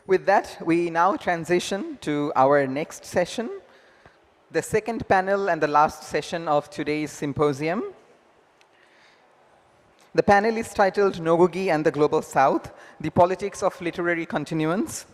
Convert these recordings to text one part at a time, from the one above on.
With that, we now transition to our next session, the second panel and the last session of today's symposium. The panel is titled Ngũgĩ and the Global South, the Politics of Literary Continuance.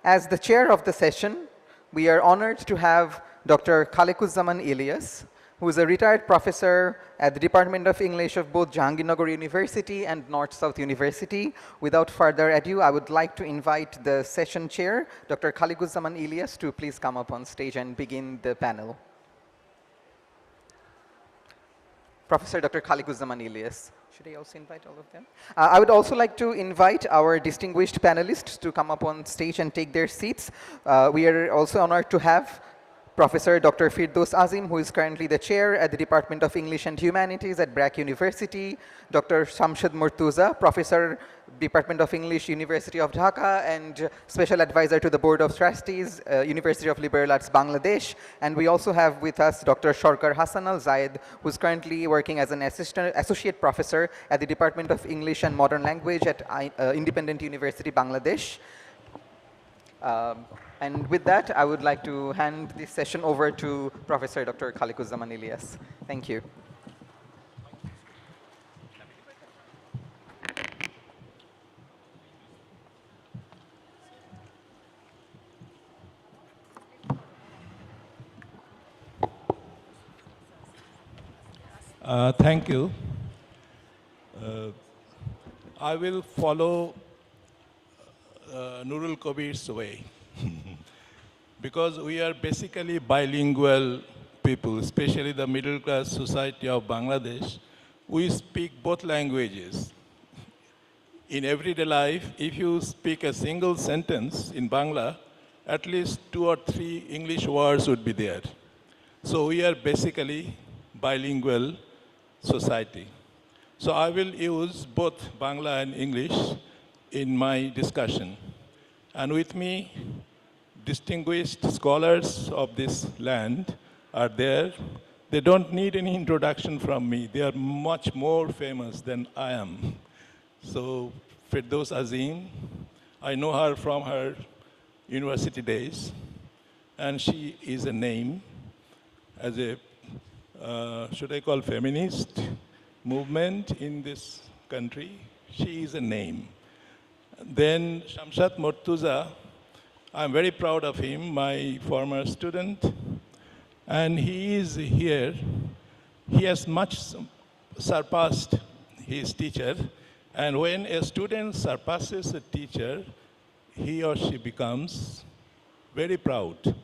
As the chair of the session, we are honored to have Dr. Khaliquzzaman Elias, who is a retired professor at the Department of English of both Jahangirnagar University and North-South University. Without further ado, I would like to invite the session chair, Dr. Khaliquzzaman Elias, to please come up on stage and begin the panel. Professor Dr. Khaliquzzaman Elias. Should I also invite all of them? I would also like to invite our distinguished panelists to come up on stage and take their seats. We are also honored to have Professor Dr. Firdaus Azim, who is currently the chair at the Department of English and Humanities at Bangla University, Dr. Shamshed Murtuza, Professor, Department of English, University of Dhaka, and Special Advisor to the Board of Trustees, University of Liberal Arts, Bangladesh. And we also have with us Dr. Shorkar Hassan Al Zayed, who is currently working as an associate professor at the Department of English and Modern Language at Independent University, Bangladesh. And with that, I would like to hand this session over to Professor Dr. Khaliquzzaman Elias. Thank you. Thank you. I will follow Nurul Kabir's way. Because we are basically bilingual people, especially the middle class society of Bangladesh. We speak both languages. In everyday life, if you speak a single sentence in Bangla, at least 2 or 3 English words would be there. So we are basically bilingual society. So I will use both Bangla and English in my discussion. And with me, distinguished scholars of this land are there. They don't need any introduction from me. They are much more famous than I am. So Firdaus Azim, I know her from her university days, and she is a name as a, should I call feminist movement in this country. She is a name. Then Shamshed Murtuza, I'm very proud of him, my former student, and he is here. He has much surpassed his teacher, and when a student surpasses a teacher, he or she becomes very proud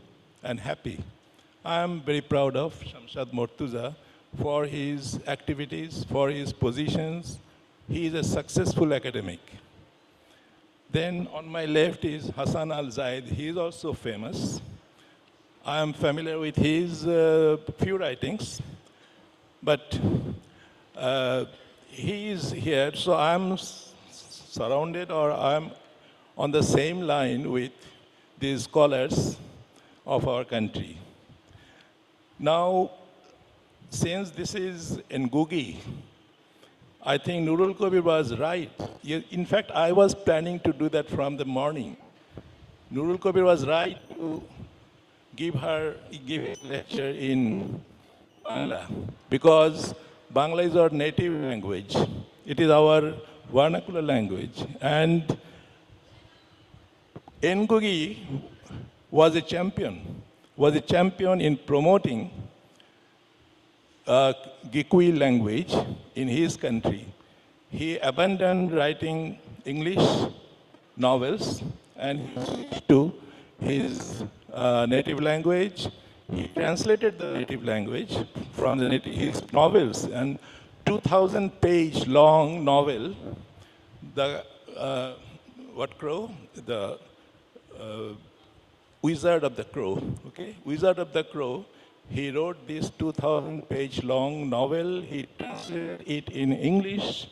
and happy. I am very proud of Shamshed Murtuza for his activities, for his positions. He is a successful academic. Then on my left is Hassan Al Zayed. He is also famous. I am familiar with his few writings, but he is here, so I'm surrounded, or I'm on the same line with these scholars of our country. Now, since this is Ngũgĩ, I think Nurul Kabir was right. In fact, I was planning to do that from the morning. Nurul Kabir was right to give a lecture in Bangla, because Bangla is our native language. It is our vernacular language. And Ngũgĩ was a champion in promoting Gikwi language in his country. He abandoned writing English novels and he switched to his native language. He translated the native language from his novels, and 2,000-page long novel, the Wizard of the Crow. Okay, Wizard of the Crow. He wrote this 2,000-page long novel. He translated it in English.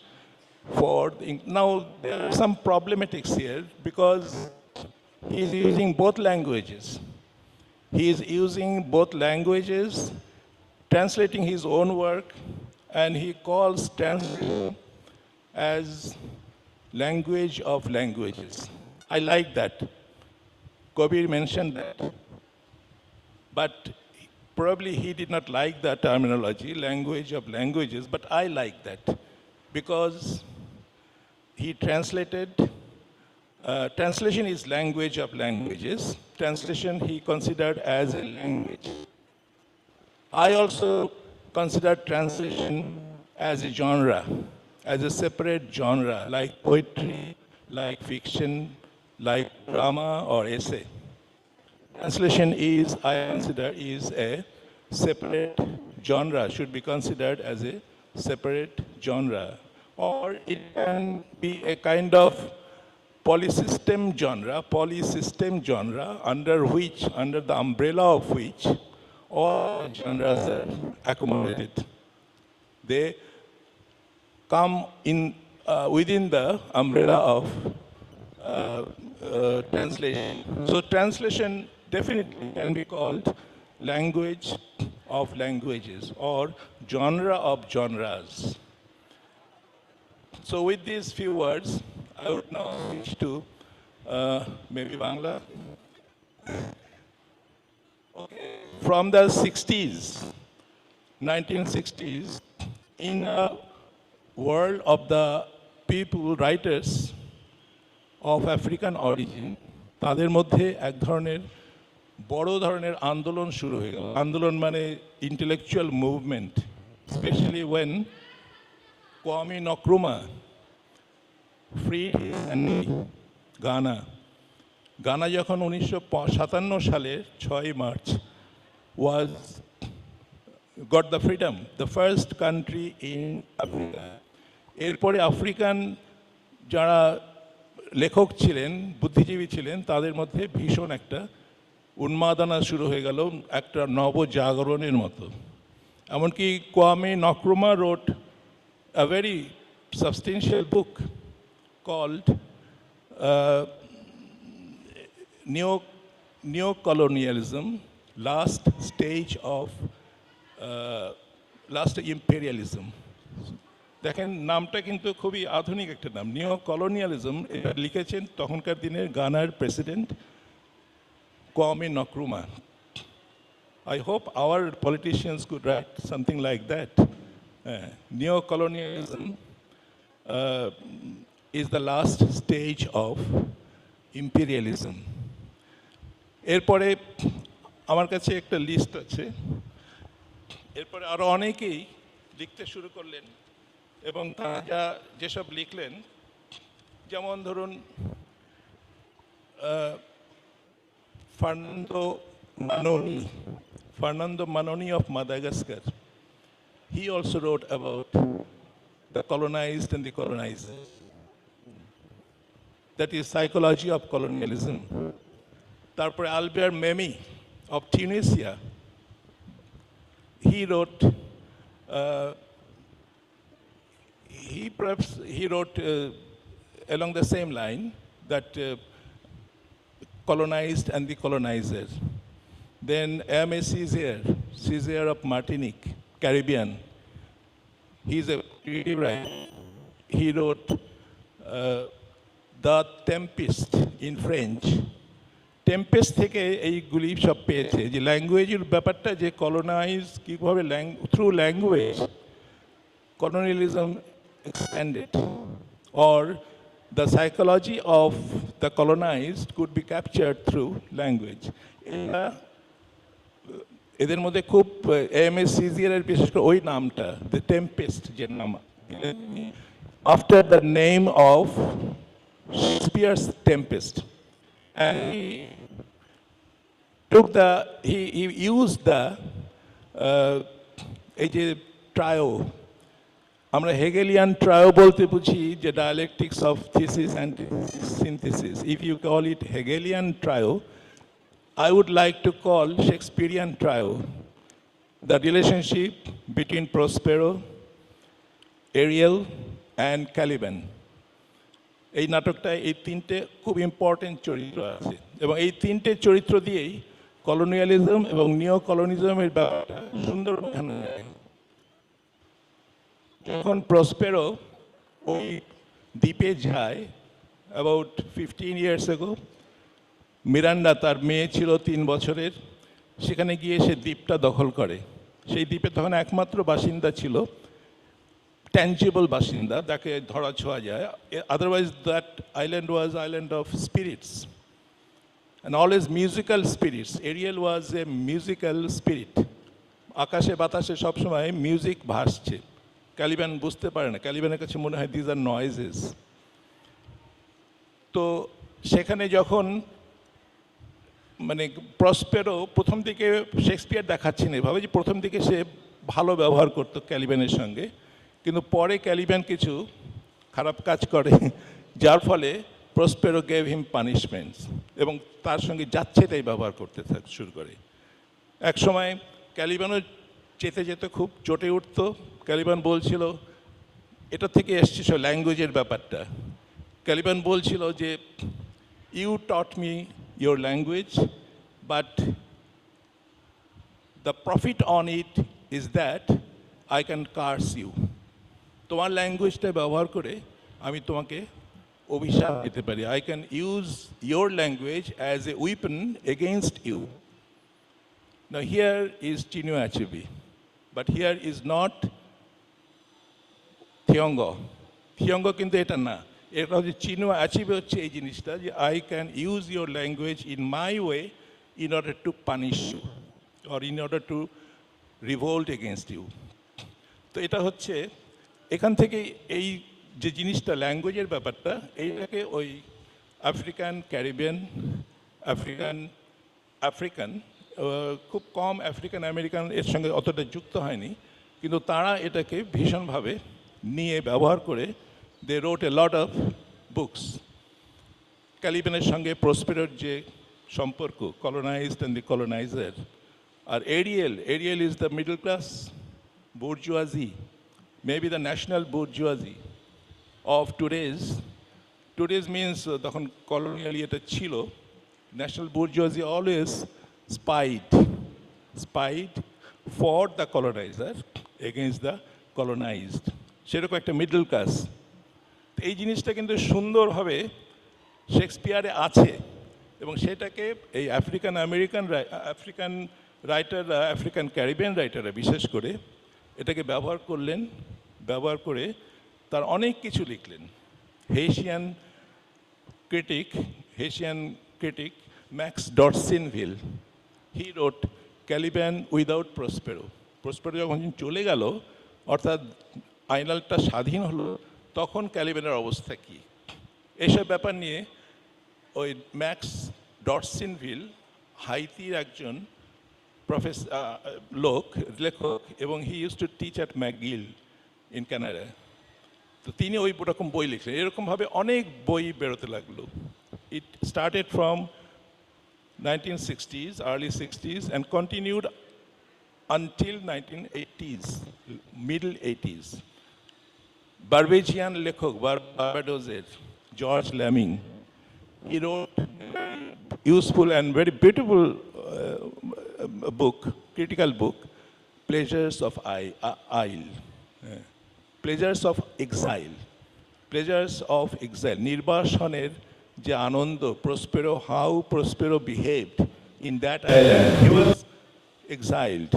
Now, there are some problematics here because he is using both languages. He is using both languages, translating his own work, and he calls translation as language of languages. I like that. Kabir mentioned that. But probably he did not like that terminology, language of languages, but I like that because he translated, translation is language of languages. Translation he considered as a language. I also consider translation as a genre, as a separate genre, like poetry, like fiction, like drama or essay. Translation is, I consider, is a separate genre, should be considered as a separate genre. Or it can be a kind of polysystem genre, under the umbrella of which all genres are accommodated. They come in within the umbrella of translation. So translation definitely can be called language of languages or genre of genres. So with these few words, I would now switch to maybe Bangla. Okay. From the 60s, 1960s, in a world of the people, writers of African origin, তাদের মধ্যে এক ধরনের বড় ধরনের আন্দোলন শুরু হয়ে গেল। আন্দোলন মানে intellectual movement, especially when Kwame Nkrumah freed his enemy, Ghana. Ghana যখন 1957 সালের 6 March got the freedom, the first country in Africa. এরপরে আফ্রিকান যারা লেখক ছিলেন, বুদ্ধিজীবী ছিলেন, তাদের মধ্যে ভীষণ একটা উন্মাদনা শুরু হয়ে গেল, একটা নবজাগরণের মতো। এমনকি Kwame Nkrumah wrote a very substantial book called Neocolonialism, Last Stage of Last Imperialism. দেখেন নামটা কিন্তু খুবই আধুনিক একটা নাম, নিও কলোনিয়ালিজম। এটা লিখেছেন তখনকার দিনের গানার president Kwame Nkrumah. I hope our politicians could write something like that. Neocolonialism is the last stage of imperialism. এরপরে আমার কাছে একটা লিস্ট আছে, এরপরে আরো অনেকেই লিখতে শুরু করলেন এবং তারা যেসব লিখলেন, যেমন ধরুন Fernando Manoni of Madagascar. He also wrote about the colonized and the colonizer. That is psychology of colonialism. তারপরে Albert Memmi of Tunisia. He wrote along the same line, that colonized and the colonizer. Then M.A. Césaire of Martinique, Caribbean. He's a creative writer. He wrote The Tempest in French. Tempest থেকে এইগুলি সব পেয়েছে, যে ল্যাঙ্গুয়েজের ব্যাপারটা, যে colonise কীভাবে through language colonialism expanded, or the psychology of the colonized could be captured through language. এদের মধ্যে খুব এম.এ. সিজিয়ারের বিশেষ করে ওই নামটা, দ্য টেম্পেস্ট, যে নাম after the name of Shakespeare's tempest, and he used the এই যে ট্রায়ো, আমরা হেগেলিয়ান ট্রায়ো বলতে বুঝি যে dialectics of thesis and synthesis. If you call it Hegelian trio, I would like to call Shakespearean trio the relationship between Prospero, Ariel, and Caliban. এই নাটকটায় এই তিনটে খুব ইম্পর্টেন্ট চরিত্র আছে, এবং এই তিনটে চরিত্র দিয়েই কলোনিয়ালিজম এবং নিও কলোনিজমের ব্যাপারটা সুন্দর বোঝানো যায়। যখন প্রসপেরো ওই দ্বীপে যায় অ্যাবাউট 15 years ago। মিরান্ডা তার মেয়ে ছিল 3 বছরের, সেখানে গিয়ে সে দ্বীপটা দখল করে। সেই দ্বীপে তখন একমাত্র বাসিন্দা ছিল ট্যাঞ্জিবল বাসিন্দা, তাকে ধরা ছোঁয়া যায়। Otherwise that island was island of spirits and always musical spirits. Ariel was a musical spirit. আকাশে বাতাসে সবসময় মিউজিক ভাসছে। ক্যালিবান বুঝতে পারে না, ক্যালিবানের কাছে মনে হয় দিজ আর নয়েজেস। তো সেখানে যখন মানে প্রসপেরো প্রথম দিকে শেক্সপিয়ার দেখাচ্ছে না এভাবে যে প্রথম দিকে সে ভালো ব্যবহার করতো ক্যালিবানের সঙ্গে, কিন্তু পরে ক্যালিবান কিছু খারাপ কাজ করে যার ফলে প্রসপেরো গেভ হিম পানিশমেন্টস এবং তার সঙ্গে যাচ্ছে তাই ব্যবহার করতে শুরু করে। এক সময় ক্যালিবানও যেতে যেতে খুব চটে উঠত। ক্যালিবান বলছিল, এটা থেকে এসছে সব ল্যাঙ্গুয়েজের ব্যাপারটা। ক্যালিবান বলছিল যে you taught me your language, but the profit on it is that I can curse you. তোমার ল্যাঙ্গুয়েজটা ব্যবহার করে আমি তোমাকে অভিশাপ দিতে পারি। I can use your language as a weapon against you. Now here is Chinua Achebe, but here is not Thiongo. Thiongo কিন্তু এটা না, এটা হচ্ছে চিনুয়া অ্যাচিভে হচ্ছে এই জিনিসটা যে I can use your language in my way in order to punish you or in order to revolt against you. তো এটা হচ্ছে এখান থেকে এই যে জিনিসটা ল্যাঙ্গুয়েজের ব্যাপারটা, এইটাকে ওই আফ্রিকান ক্যারিবিয়ান আফ্রিকান খুব কম আফ্রিকান আমেরিকান এর সঙ্গে অতটা যুক্ত হয়নি, কিন্তু তারা এটাকে ভীষণভাবে নিয়ে ব্যবহার করে they wrote a lot of books. ক্যালিবানের সঙ্গে প্রসপেরোর যে সম্পর্ক, colonized and the colonizer, R Ariel is the middle class bourgeoisie, maybe the national bourgeoisie of today's means তখন colonial এটা ছিল, national bourgeoisie always spied for the colonizer against the colonized, সেরকম একটা middle class. এই জিনিসটা কিন্তু সুন্দরভাবে শেক্সপিয়ারে আছে এবং সেটাকে এই আফ্রিকান রাইটাররা, আফ্রিকান ক্যারিবিয়ান রাইটাররা বিশেষ করে এটাকে ব্যবহার করে তার অনেক কিছু লিখলেন। হেসিয়ান ক্রিটিক ম্যাক্স ডটসিনভিল, হি রোট ক্যালিবান উইদাউট প্রসপেরো যখন চলে গেল, অর্থাৎ আইল্যান্ডটা স্বাধীন হলো, তখন ক্যালিবানের অবস্থা কী, এসব ব্যাপার নিয়ে ওই ম্যাক্স ডটসিনভিল হাইতির একজন লেখক এবং he use to teach at McGill in Canada. তো তিনি ওই রকম বই লিখলেন। এরকমভাবে অনেক বই বেরোতে লাগলো। It started from 1960s, early 60s and continued until 1980s, middle 80s. Barbadian লেখক বার্বাডোসের George ল্যামিং, he wrote useful and very beautiful book, critical book, Pleasures of Exile, নির্বাসনের যে আনন্দ, how Prospero behaved in that island. He was exiled.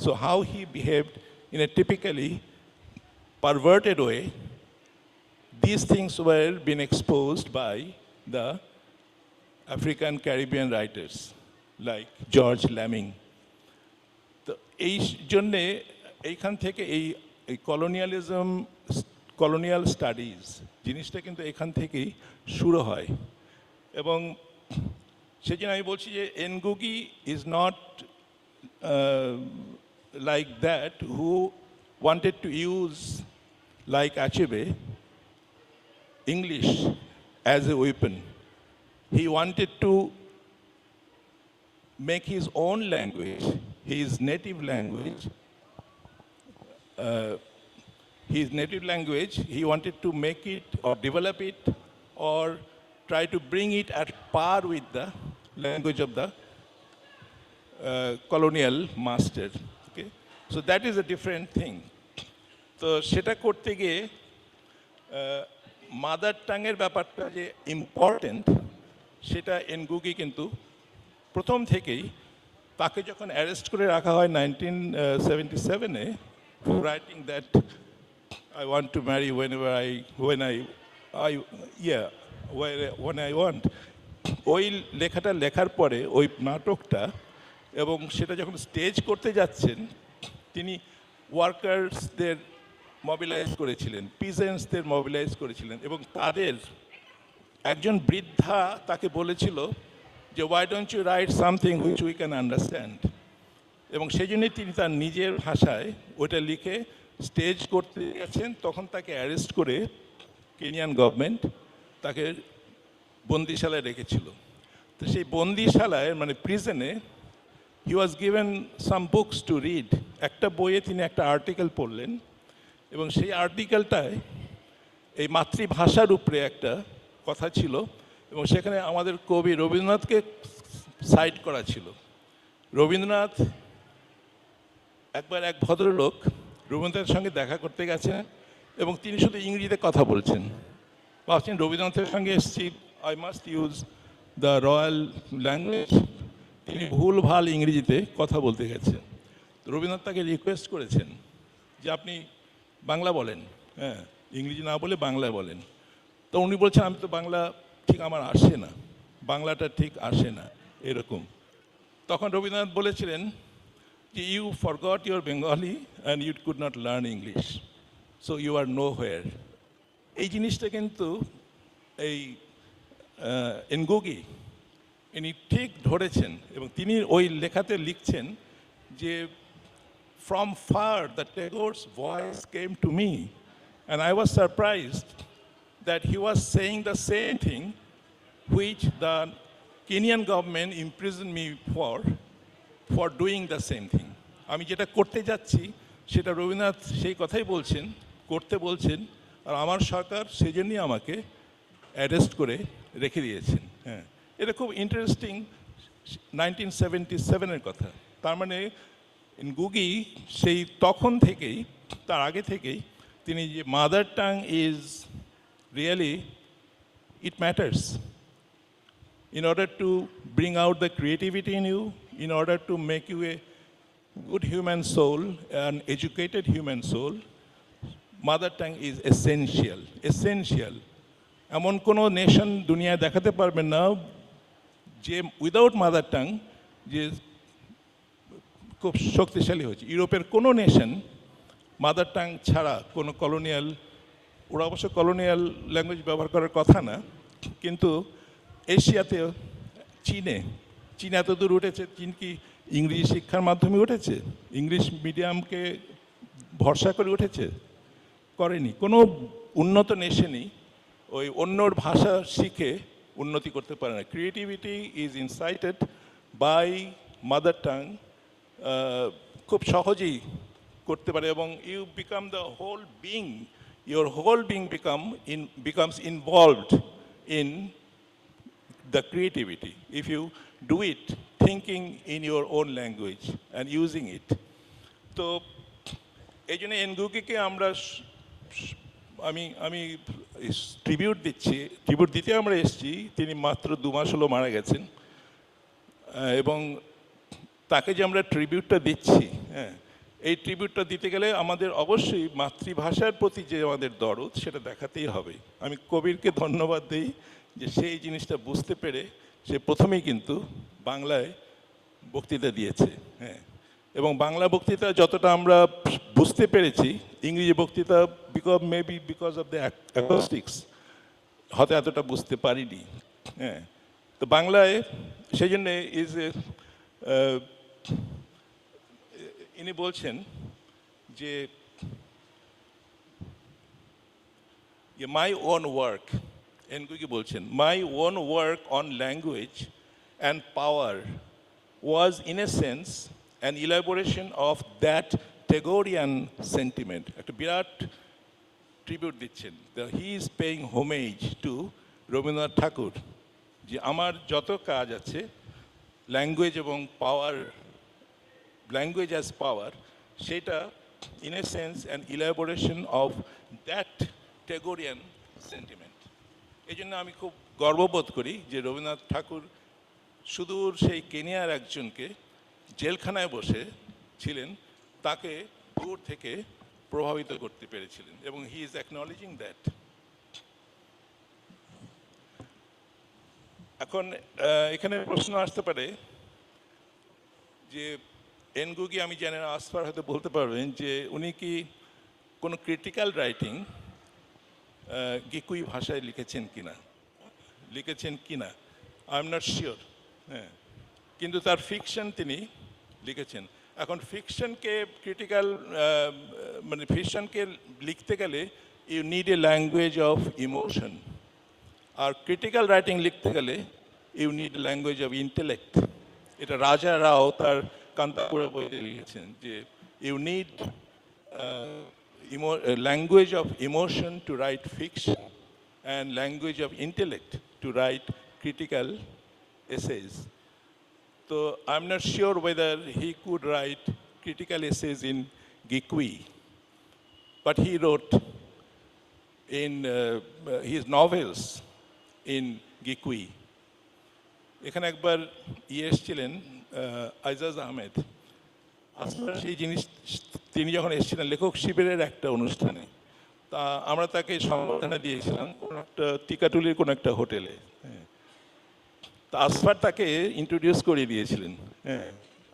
So how he behaved in a typically perverted way, these things were being exposed by the African Caribbean writers like George Lamming. তো এই জন্যে এইখান থেকে এই colonial studies জিনিসটা কিন্তু এখান থেকেই শুরু হয়। এবং সেই জন্য আমি বলছি যে Ngũgĩ is not like that, who wanted to use, like Achebe, English as a weapon. He wanted to make his own language, his native language, he wanted to make it or develop it or try to bring it at par with the language of the colonial master. Okay? So that is a different thing. তো সেটা করতে গিয়ে mother টাঙের ব্যাপারটা যে important সেটা Ngugi কিন্তু প্রথম থেকেই, তাকে যখন অ্যারেস্ট করে রাখা হয় 1977-এ, writing that I want to marry when I want. ওই লেখাটা লেখার পরে ওই নাটকটা, এবং সেটা যখন স্টেজ করতে যাচ্ছেন, তিনি ওয়ার্কার্সদের মোবিলাইজ করেছিলেন, পিজেন্টসদের মোবিলাইজ করেছিলেন, এবং তাদের একজন বৃদ্ধা তাকে বলেছিল যে why don't you write something which we can understand, এবং সেই জন্যই তিনি তার নিজের ভাষায় ওইটা লিখে স্টেজ করতে গেছেন। তখন তাকে অ্যারেস্ট করে কেনিয়ান গভর্নমেন্ট তাকে বন্দিশালায় রেখেছিল। তো সেই বন্দিশালায় মানে prison he was given some books to read. একটা বইয়ে তিনি একটা আর্টিকেল পড়লেন, এবং সেই আর্টিকেলটায় এই মাতৃভাষার উপরে একটা কথা ছিল, এবং সেখানে আমাদের কবি রবীন্দ্রনাথকে সাইট করা ছিল। রবীন্দ্রনাথ একবার এক ভদ্রলোক রবীন্দ্রনাথের সঙ্গে দেখা করতে গেছেন, এবং তিনি শুধু ইংরেজিতে কথা বলছেন। ভাবছেন রবীন্দ্রনাথের সঙ্গে এসেছি, I must use the royal language. তিনি ভুলভাল ইংরেজিতে কথা বলতে গেছেন। রবীন্দ্রনাথ তাকে রিকোয়েস্ট করেছেন যে আপনি বাংলা বলেন, হ্যাঁ, ইংরেজি না বলে বাংলায় বলেন। তো উনি বলছেন আমি তো বাংলা ঠিক আমার আসে না, বাংলাটা ঠিক আসে না এরকম। তখন রবীন্দ্রনাথ বলেছিলেন যে you forgot your Bengali and you could not learn English, so you are nowhere. এই জিনিসটা কিন্তু এই এনগুগি ইনি ঠিক ধরেছেন, এবং তিনি ওই লেখাতে লিখছেন যে from far the Tagore's voice came to me, and I was surprised that he was saying the same thing which the Kenyan government imprisoned me for doing the same thing. আমি যেটা করতে যাচ্ছি সেটা রবীন্দ্রনাথ সেই কথাই বলছেন, করতে বলছেন, আর আমার সরকার সেই জন্যই আমাকে অ্যারেস্ট করে রেখে দিয়েছেন। হ্যাঁ, এটা খুব ইন্টারেস্টিং 1977-এর কথা। তার মানে গুগি সেই তখন থেকেই, তার আগে থেকেই তিনি যে mother tongue is really it matters in order to bring out the creativity in you, in order to make you a good human soul, an educated human soul, mother tongue is essential, essential. এমন কোনো nation দুনিয়ায় দেখাতে পারবেন না যে without mother tongue যে খুব শক্তিশালী হয়েছে। ইউরোপের কোনো নেশন মাদার টাং ছাড়া, কোনো কলোনিয়াল, ওরা অবশ্য কলোনিয়াল ল্যাঙ্গুয়েজ ব্যবহার করার কথা না, কিন্তু এশিয়াতে চীন এত দূর উঠেছে, চীন কি ইংরেজি শিক্ষার মাধ্যমে উঠেছে? ইংলিশ মিডিয়ামকে ভরসা করে উঠেছে? করেনি। কোনো উন্নত নেশনই ওই অন্যর ভাষা শিখে উন্নতি করতে পারে না। Creativity is incited by mother tongue, খুব সহজেই করতে পারে, এবং you become the whole being, your whole being becomes involved in the creativity if you do it thinking in your own language and using it. তো এই জন্য এনগুগিকে আমরা আমি ট্রিবিউট দিতে আমরা এসেছি। তিনি মাত্র 2 মাস হলো মারা গেছেন, এবং তাকে যে আমরা ট্রিবিউটটা দিচ্ছি, হ্যাঁ, এই ট্রিবিউটটা দিতে গেলে আমাদের অবশ্যই মাতৃভাষার প্রতি যে আমাদের দরদ সেটা দেখাতেই হবে। আমি কবিরকে ধন্যবাদ দিই যে সেই জিনিসটা বুঝতে পেরে সে প্রথমেই কিন্তু বাংলায় বক্তৃতা দিয়েছে, হ্যাঁ, এবং বাংলা বক্তৃতা যতটা আমরা বুঝতে পেরেছি, ইংরেজি বক্তৃতা বিকজ অফ দ্য অ্যাকোস্টিক্স হয়তো এতটা বুঝতে পারিনি, হ্যাঁ। তো বাংলায় সেই জন্যে ইনি বলছেন যে মাই ওন ওয়ার্ক, এনগুগি বলছেন, my own work on language and power was in a sense an elaboration of that Tagorean sentiment. একটা বিরাট ট্রিবিউট দিচ্ছেন, he is paying homage to Rabindranath Thakur, যে আমার যত কাজ আছে ল্যাঙ্গুয়েজ এবং পাওয়ার, ল্যাঙ্গুয়েজ অ্যাজ পাওয়ার, সেটা in a sense an elaboration of that Tagorean sentiment. এই জন্য আমি খুব গর্ববোধ করি যে রবীন্দ্রনাথ ঠাকুর সুদূর সেই কেনিয়ার একজনকে জেলখানায় বসে ছিলেন, তাকে দূর থেকে প্রভাবিত করতে পেরেছিলেন, এবং হি ইজ অ্যাকনলেজিং দ্যাট। এখন এখানে প্রশ্ন আসতে পারে যে এনগুগি, আমি জানি না, আসফার হয়তো বলতে পারবেন যে উনি কি কোনো ক্রিটিক্যাল রাইটিং গিকুই ভাষায় লিখেছেন কিনা আই এম নট শিওর। হ্যাঁ, কিন্তু তার ফিকশন তিনি লিখেছেন। এখন ফিকশনকে ক্রিটিক্যাল মানে ফিকশনকে লিখতে গেলে you need a language of emotion, আর ক্রিটিক্যাল রাইটিং লিখতে গেলে you need a language of intellect. এটা রাজা রাও তার কান্তাপুরা বইতে লিখেছেন যে you need language of emotion to write fiction and language of intellect to write critical essays. So I'm not sure whether he could write critical essays in Gikwi, but he wrote in his novels in Gikwi. এখানে একবার এসেছিলেন আইজাজ আহমেদ, সেই জিনিস তিনি যখন এসেছিলেন লেখক শিবিরের একটা অনুষ্ঠানে, তা আমরা তাকে সম্বর্ধনা দিয়েছিলাম কোনো একটা টিকাটুলির কোনো একটা হোটেলে। হ্যাঁ, তা আসফার তাকে ইন্ট্রোডিউস করিয়ে দিয়েছিলেন, হ্যাঁ,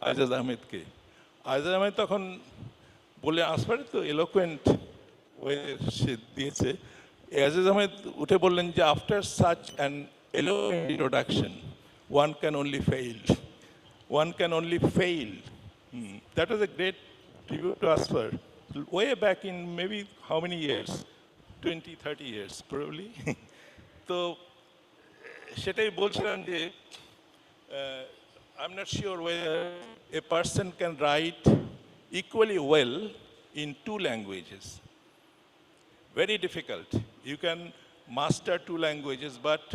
আইজাজ আহমেদকে। আইজাজ আহমেদ তখন বলে, আসফার তো এলোকুয়েন্ট ওয়ে সে দিয়েছে, আইজাজ আহমেদ উঠে বললেন যে after such an eloquent introduction one can only fail. That was a great tribute to Asfar, way back in maybe how many years? 20, 30 years probably. তো সেটাই বলছিলাম যে I'm not sure whether a person can write equally well in two languages. Very difficult. You can master two languages, but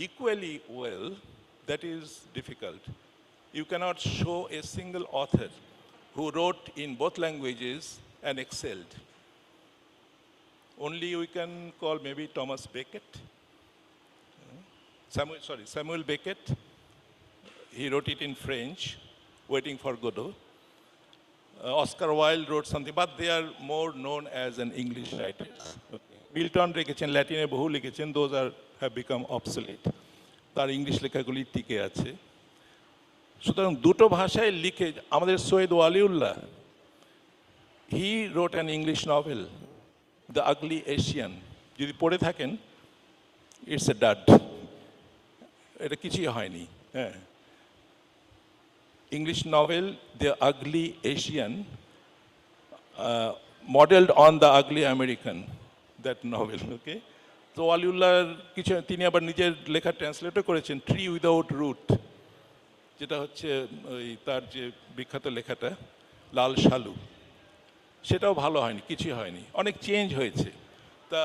equally well, that is difficult. You cannot show a single author who wrote in both languages and excelled. Only we can call maybe Thomas Becket, Samuel Beckett. He wrote it in French, Waiting for Godot. Oscar Wilde wrote something, but they are more known as an English writers. Milton লিখেছেন, ল্যাটিনে বহু লিখেছেন, those have become obsolete. তার English লেখাগুলি টিকে আছে। সুতরাং দুটো ভাষায় লিখে আমাদের Syed Waliullah, he wrote an English novel, the ugly Asian, যদি পড়ে থাকেন ইটস এ ডাড, এটা কিছুই হয়নি। হ্যাঁ, English novel the ugly Asian, modelled on the ugly American, that novel. Okay, তো ওয়ালিউল্লাহর কিছু তিনি আবার নিজের লেখা ট্রান্সলেটও করেছেন, ট্রি উইদাউট রুট, যেটা হচ্ছে ওই তার যে বিখ্যাত লেখাটা লাল শালু, সেটাও ভালো হয়নি, কিছুই হয়নি, অনেক চেঞ্জ হয়েছে। তা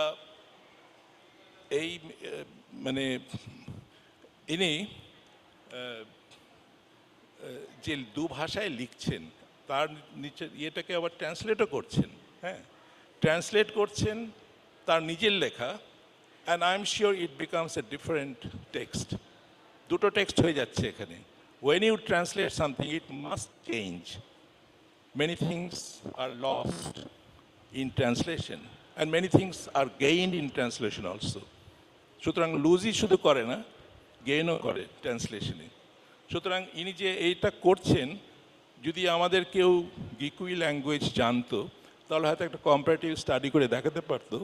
এই মানে ইনি যে দু ভাষায় লিখছেন তার নিচে ইয়েটাকে আবার ট্রান্সলেটও করছেন। হ্যাঁ, ট্রান্সলেট করছেন তার নিজের লেখা, and I am sure it becomes a different text. দুটো টেক্সট হয়ে যাচ্ছে এখানে। When you translate something, it must change. Many things are lost in translation, and many things are gained in translation also. সুতরাং লুজই শুধু করে না, গেইনও করে ট্রান্সলেশনে। সুতরাং ইনি যে এইটা করছেন, যদি আমাদের কেউ গিকুই ল্যাঙ্গুয়েজ জানতো, তাহলে হয়তো একটা কম্পারেটিভ স্টাডি করে দেখাতে পারতো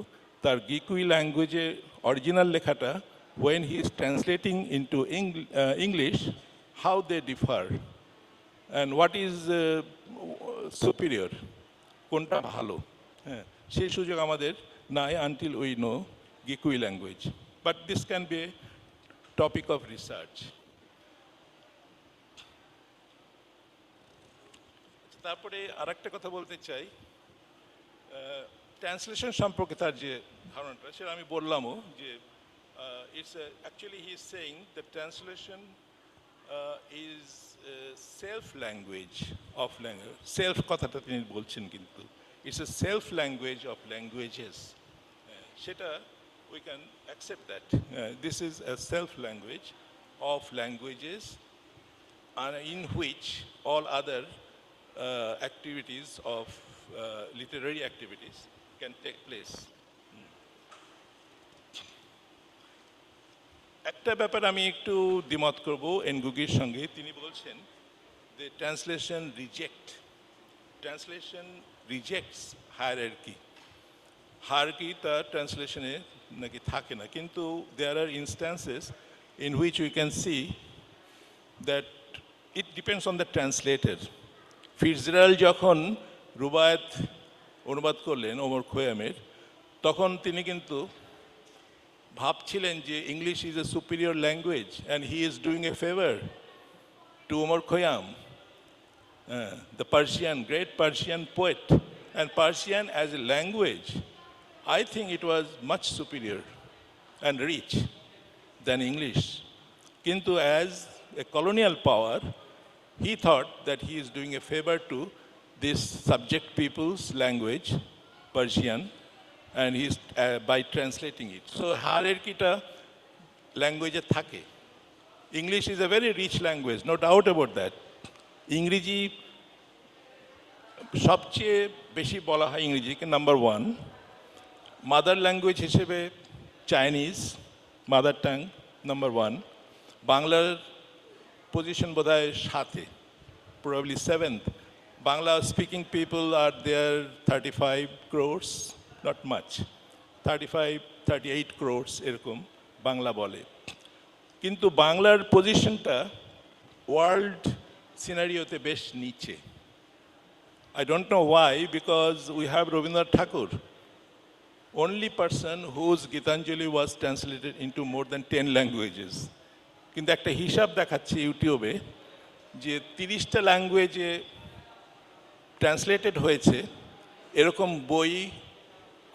তার গিকুই ল্যাঙ্গুয়েজে অরিজিনাল লেখাটা when he is translating into English, how they differ and what is superior, কোনটা ভালো। হ্যাঁ, সেই সুযোগ আমাদের নাই until we know Gikui language, but this can be a topic of research. তারপরে আরেকটা কথা বলতে চাই, ট্রান্সলেশন সম্পর্কে তার যে ধারণাটা সেটা আমি বললামও যে it's actually he is saying that translation is self language of language. Self কথাটা তিনি বলছেন, কিন্তু it's a self language of languages. সেটা we can accept that. This is a self-language of languages in which all other activities of literary activities can take place. একটা ব্যাপার আমি একটু দ্বিমত করব এনগুগির সঙ্গে। তিনি বলছেন যে ট্রান্সলেশন রিজেক্টস হায়ারার্কি। হায়ারার্কি তার ট্রান্সলেশনে নাকি থাকে না, কিন্তু there are instances in which we can see that it depends on the translator. Fitzgerald যখন রুবায়েত অনুবাদ করলেন ওমর খৈয়ামের, তখন তিনি কিন্তু ভাবছিলেন যে English is a superior language and he is doing a favour to Omar Khayyam, the Persian, great Persian poet. And Persian as a language, I think it was much superior and rich than English. Kintu as a colonial power, he thought that he is doing a favor to this subject people's language, Persian, and he's by translating it. So hierarchy ta language e thake. English is a very rich language, no doubt about that. ইংরেজি সবচেয়ে বেশি বলা হয় ইংরেজিকে number 1, mother language হিসেবে Chinese mother tongue number 1, বাংলার position বোধহয় 7, probably 7th. Bangla speaking people are there 35 crores, not much, 35-38 crores এরকম বাংলা বলে। কিন্তু বাংলার পজিশনটা ওয়ার্ল্ড সিনারিওতে বেশ নিচে। I don't know why, because we have Rabindranath Tagore, only person whose Gitanjali was translated into more than 10 languages. কিন্তু একটা হিসাব দেখাচ্ছে ইউটিউবে যে 30টা ল্যাঙ্গুয়েজে ট্রান্সলেটেড হয়েছে, এরকম বই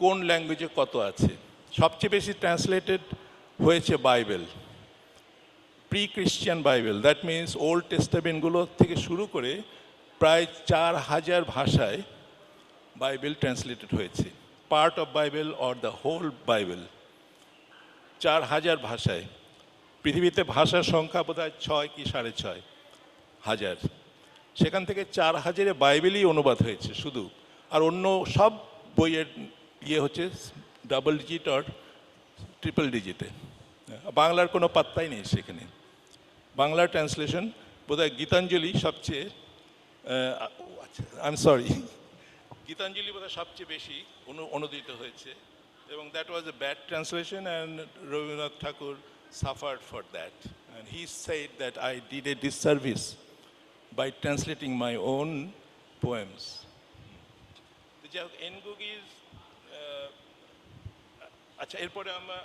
কোন ল্যাঙ্গুয়েজে কত আছে। সবচেয়ে বেশি ট্রান্সলেটেড হয়েছে Bible, pre-Christian Bible, that means old টেস্টামেন্টগুলো থেকে শুরু করে প্রায় 4000 ভাষায় বাইবেল ট্রান্সলেটেড হয়েছে। Part of Bible or the whole Bible, 4000 ভাষায়। পৃথিবীতে ভাষার সংখ্যা বোধহয় 6 কি 6.5 হাজার, সেখান থেকে 4000-এ বাইবেলই অনুবাদ হয়েছে শুধু। আর অন্য সব বইয়ের ইয়ে হচ্ছে ডাবল ডিজিট অর ট্রিপল ডিজিটে। বাংলার কোনো পাত্তাই নেই সেখানে। বাংলার ট্রান্সলেশন বোধহয় গীতাঞ্জলি সবচেয়ে, গীতাঞ্জলি বোধহয় সবচেয়ে বেশি অনুদিত হয়েছে, এবং that was a bad translation and Rabindranath Tagore suffered for that, and he said that I did a disservice by translating my own poems. এনগুগির আচ্ছা, এরপরে আমরা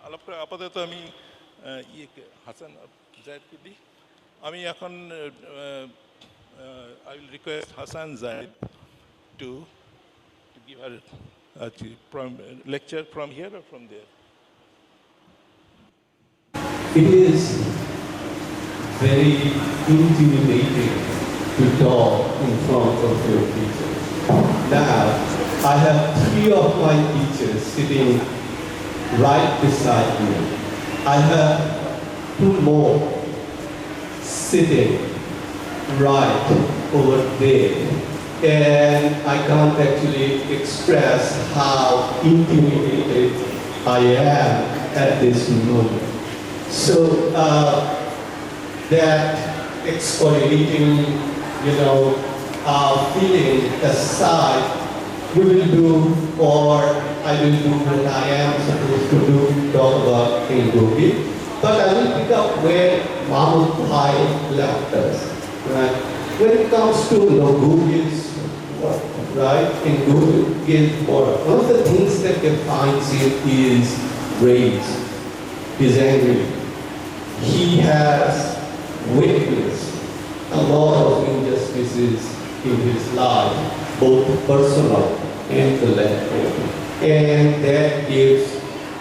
আলাপ করে আপাতত আমি হাসান জায়েদকে দিই। আমি এখন I will request Hassan Zaid to give her lecture from here or from there. It is very intimidating to talk in front of your teachers. Now, I have 3 of my teachers sitting right beside me. I have 2 more sitting right over there. And I can't actually express how intimidated I am at this moment. So that exfoliating, feeling aside, we will do, or I will do what I am supposed to do, talk about Ngũgĩ. But I will pick up where Mahmoud Bhai left us. Right? When it comes to Ngũgĩ's work, right? Ngũgĩ's work, one of the things that defines him is rage. He's angry. He has witnessed a lot of injustices in his life, both personal and collective. And that gives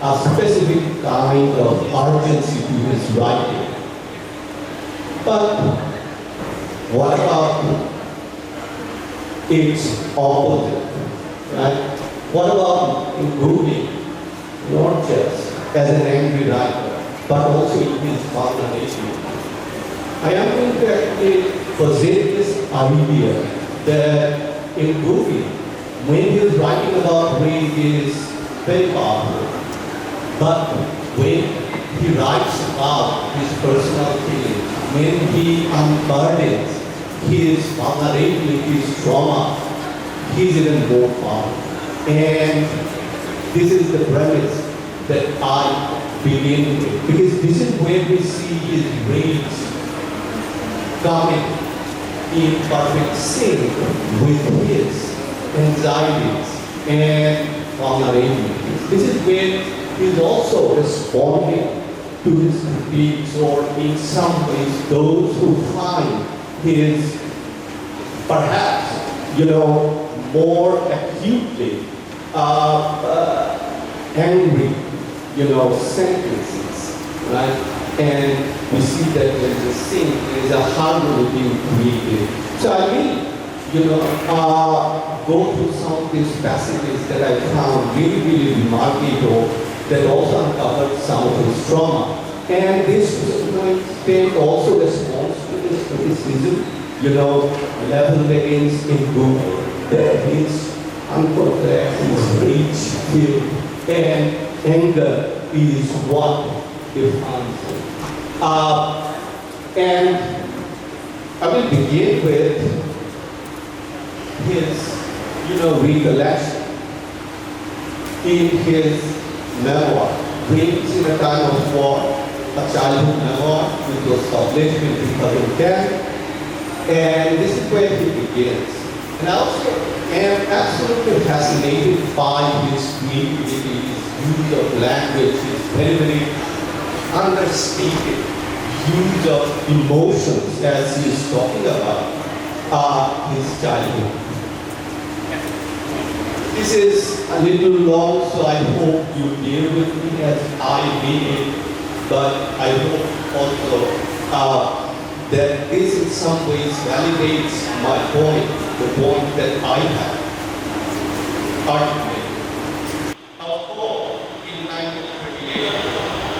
a specific kind of urgency to his writing. But what about its opposite, right? What about Ngũgĩ? Not just as an angry writer, but also in his vulnerability. I am going to actually present this idea that in Ngũgĩ, when he is writing about race, he is very powerful. But when he writes about his personal feelings, when he unburdens his vulnerability, his trauma, he is even more powerful. And this is the premise that I begin with, because this is where we see his rage coming in perfect sync with his anxieties and vulnerabilities. This is where he's also responding to his critiques, or in some ways those who find his perhaps, more acutely angry, sentences, right? And we see that there is a sync, there is a harmony being created. So I will, go through some of these passages that I found really, really remarkable, that also uncovered some of his trauma. And this, to an extent, also responds to this criticism, leveled against Ngũgĩ, that his unprotected, his rage-filled, and anger is what defines him. And I will begin with his, recollection in his memoir, Dreams in a Time of War, a childhood memoir, which was published in 2010. And this is where he begins. And I also am absolutely fascinated by his creativity, his use of language, his very, very understated use of emotions as he is talking about his childhood. This is a little long, so I hope you bear with me as I read it, but I hope also that this in some ways validates my point, the point that I have articulated. I was born in 1938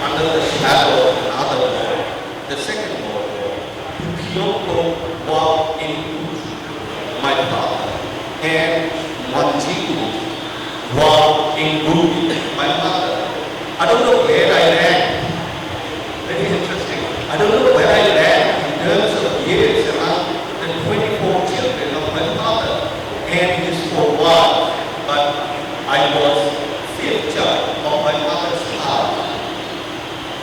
under the shadow of another war, the Second World War. Kyoto war in my father, and Manjiku war in Ngũgĩ, my mother. I don't know where I ran. Very interesting. I don't know where I ran in terms of years around the 24 children of my father and his 4 wives, but I was fifth child of my mother's house.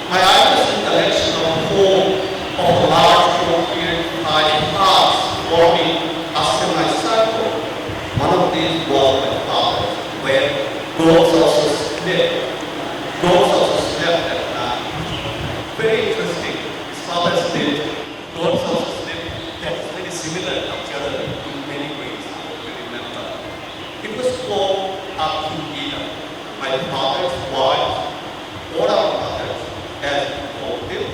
My Iverson collection of home of large 4-period parts forming a semicircle. One of these was my father's, where girls also slept. Girls also slept at night. Very interesting. His father slept. Girls also slept. That's very similar culturally in many ways, we remember. It was called a kingdom. My father's wife, or our mothers, as we called them,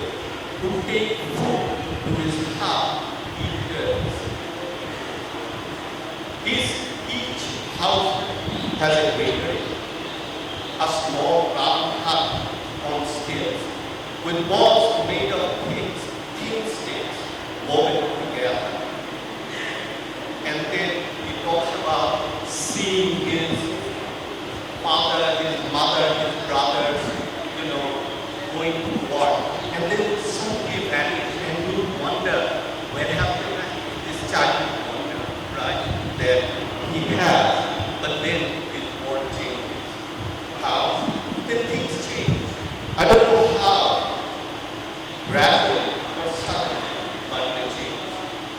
who take food to his house each day. Each house has a bakery, a small round hut on stilts, with walls made of thin sticks woven together. And then he talks about seeing his father, his mother, his brothers, going to work. And then suddenly vanish, and you wonder, where have they gone? This child wonder, right? That he has, but then his world changes. How? Then things change. I don't know how, gradually or suddenly, but they change.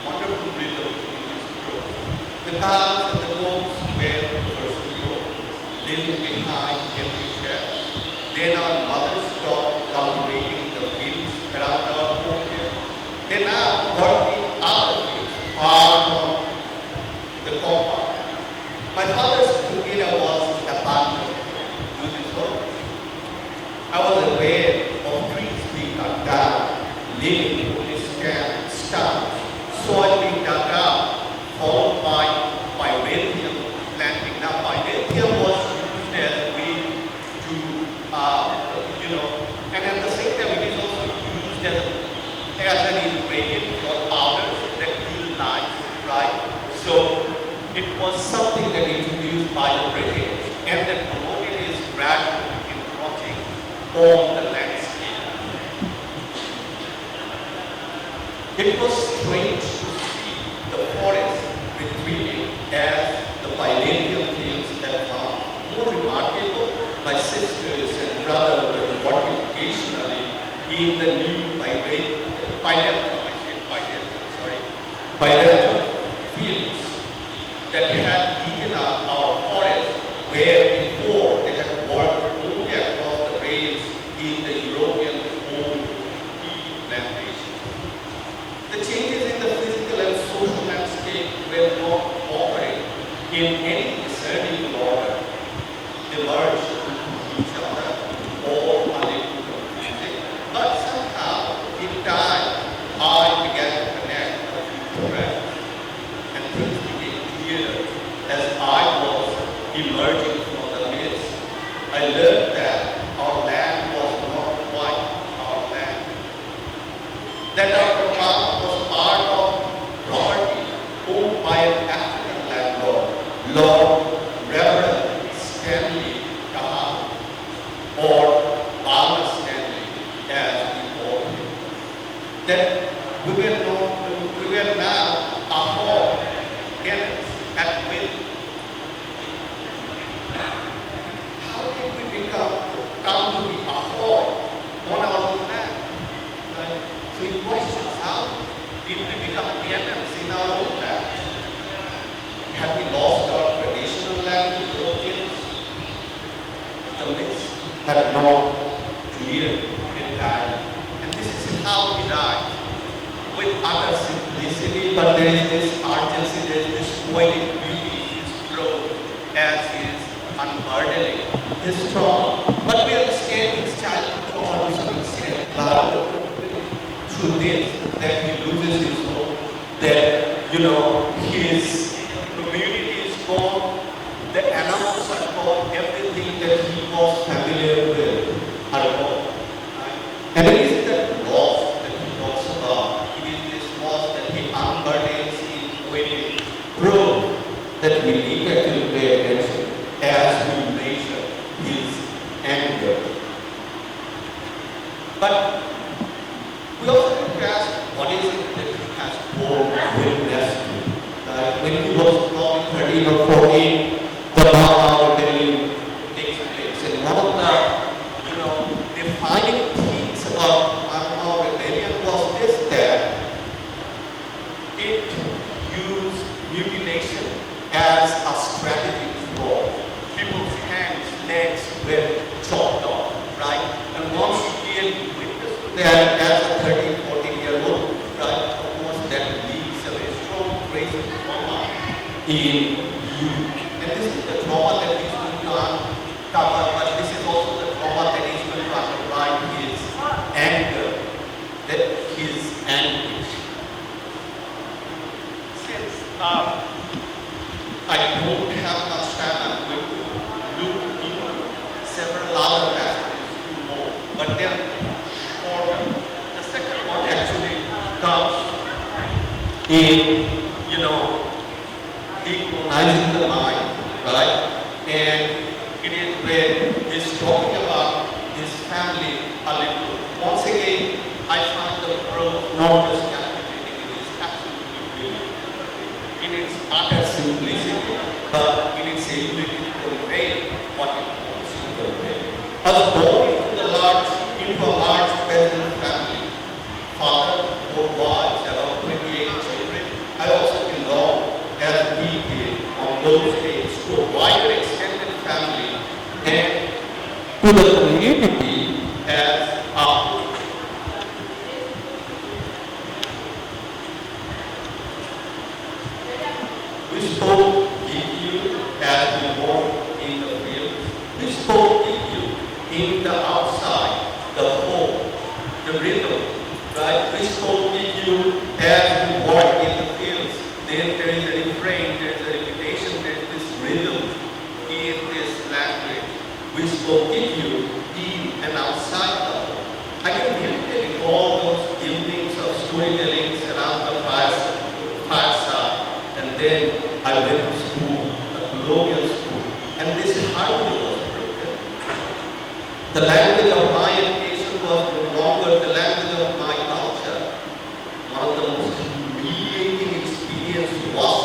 Wonderful rhythm in his growth. The cows and the wolves were the first to grow, leaving behind every shadow. Then our mothers stopped cultivating the fields around our home here. They now working other fields far from the compound. My father's computer was abandoned with his home. I was aware of trees being cut down, leaving only scant stumps, soil being dug out, followed by pyrethrum planting. Now pyrethrum was used as a way to, gradually encroaching on the landscape. It was strange to see the forest retreating as the bilateral fields had found. More remarkable, my sisters and brothers were working occasionally in the new bilateral fields that had eaten up our forest, where before they had worked only across the rails in the European old tea plantations. The changes in the physical and social landscape were not occurring in any discerning order. They merged into each other, all a little confusing. But somehow, in time, I began to connect a few threads, and things became clear as I was emerging from the mist. I learned that our land was not quite our land, that our ground was part of property owned by an African landlord, Lord Reverend Stanley Kahan, or Bala Stanley, as we call him. That we were now a hall tenants at will. How did we come to be a hall on our own land? Right? So it questions, how did we become tenants in our own land? Have we lost our traditional land to Europeans? The myths have not cleared entirely. And this is how we died, with utter simplicity, but there is this urgency, there is this poetic beauty, his growth as he is unburdening his trauma. But we understand his childhood trauma to some extent, but through this, that he loses his hope, that, his community is gone, the animals are gone, everything that he was familiar with are gone. And it is that loss that he talks about. It is this loss that he unburdens in poetic prose that we need to actually pay attention as we measure his anger. But we also have to ask, what is it that he has borne witness to? When he was probably 13 or 14, the Bough rebellion takes place. And one of the defining things about Bough rebellion was this, that it used mutilation as a strategy for people's hands, legs were chopped off, right? And once you get witness to that as a 13, 14-year-old, right, of course that leaves a very strong trace of trauma in you. And this is the trauma that he's going to uncover, but this is also the trauma that he's going to underwrite his anger, that his anguish. Since I don't have much time, I'm going to look into several other aspects more, but they're shorter. The second one actually comes in, decolonizing the mind, right? And it is where he's talking about his family a little. Once again, I find the prose not just captivating, it is absolutely brilliant. In its utter simplicity, but in its ability to convey what it wants to convey. I was born into a large peasant family. Father, 4 wives, about 28 children. I also belong, as we did on those days, to a wider extended family and to the community as a whole. We spoke with you as we walked in the fields. We spoke with you in the outside, the home, the rhythm, right? We spoke with you as we walked in the fields. Then there is a refrain, there is a repetition, there is this rhythm in this language. We spoke with you in and outside the home. I can really recall those evenings of storytellings around the fireside. And then I went to school, a colonial school, and this harmony was broken. The language of my education was no longer the language of my culture. One of the most humiliating experiences was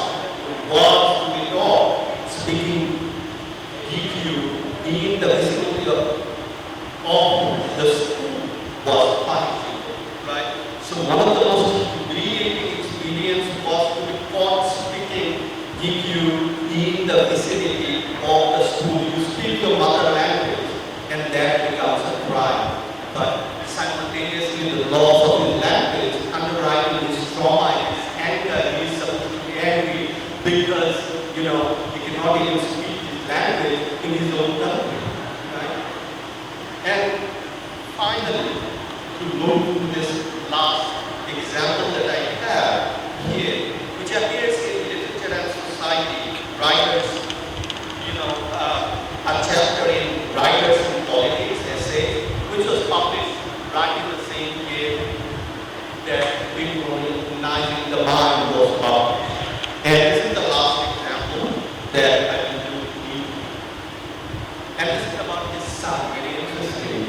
to be taught speaking GQ in the vicinity of the school was punishing, right? So one of the most humiliating experiences was to be taught speaking GQ in the vicinity of the school. You speak your mother language, and that becomes a crime. But simultaneously, the laws of his language, underwriting his trauma and his anger, he is supposed to be angry because, he cannot even speak his language in his own country, right? And finally, to move to this last example that I have here, which appears in Literature and Society, writers, a chapter in Writers in Politics essay, which was published right in the same year that Recolonizing the Mind was published. And this is the last example that I will do here. And this is about his son, very interesting.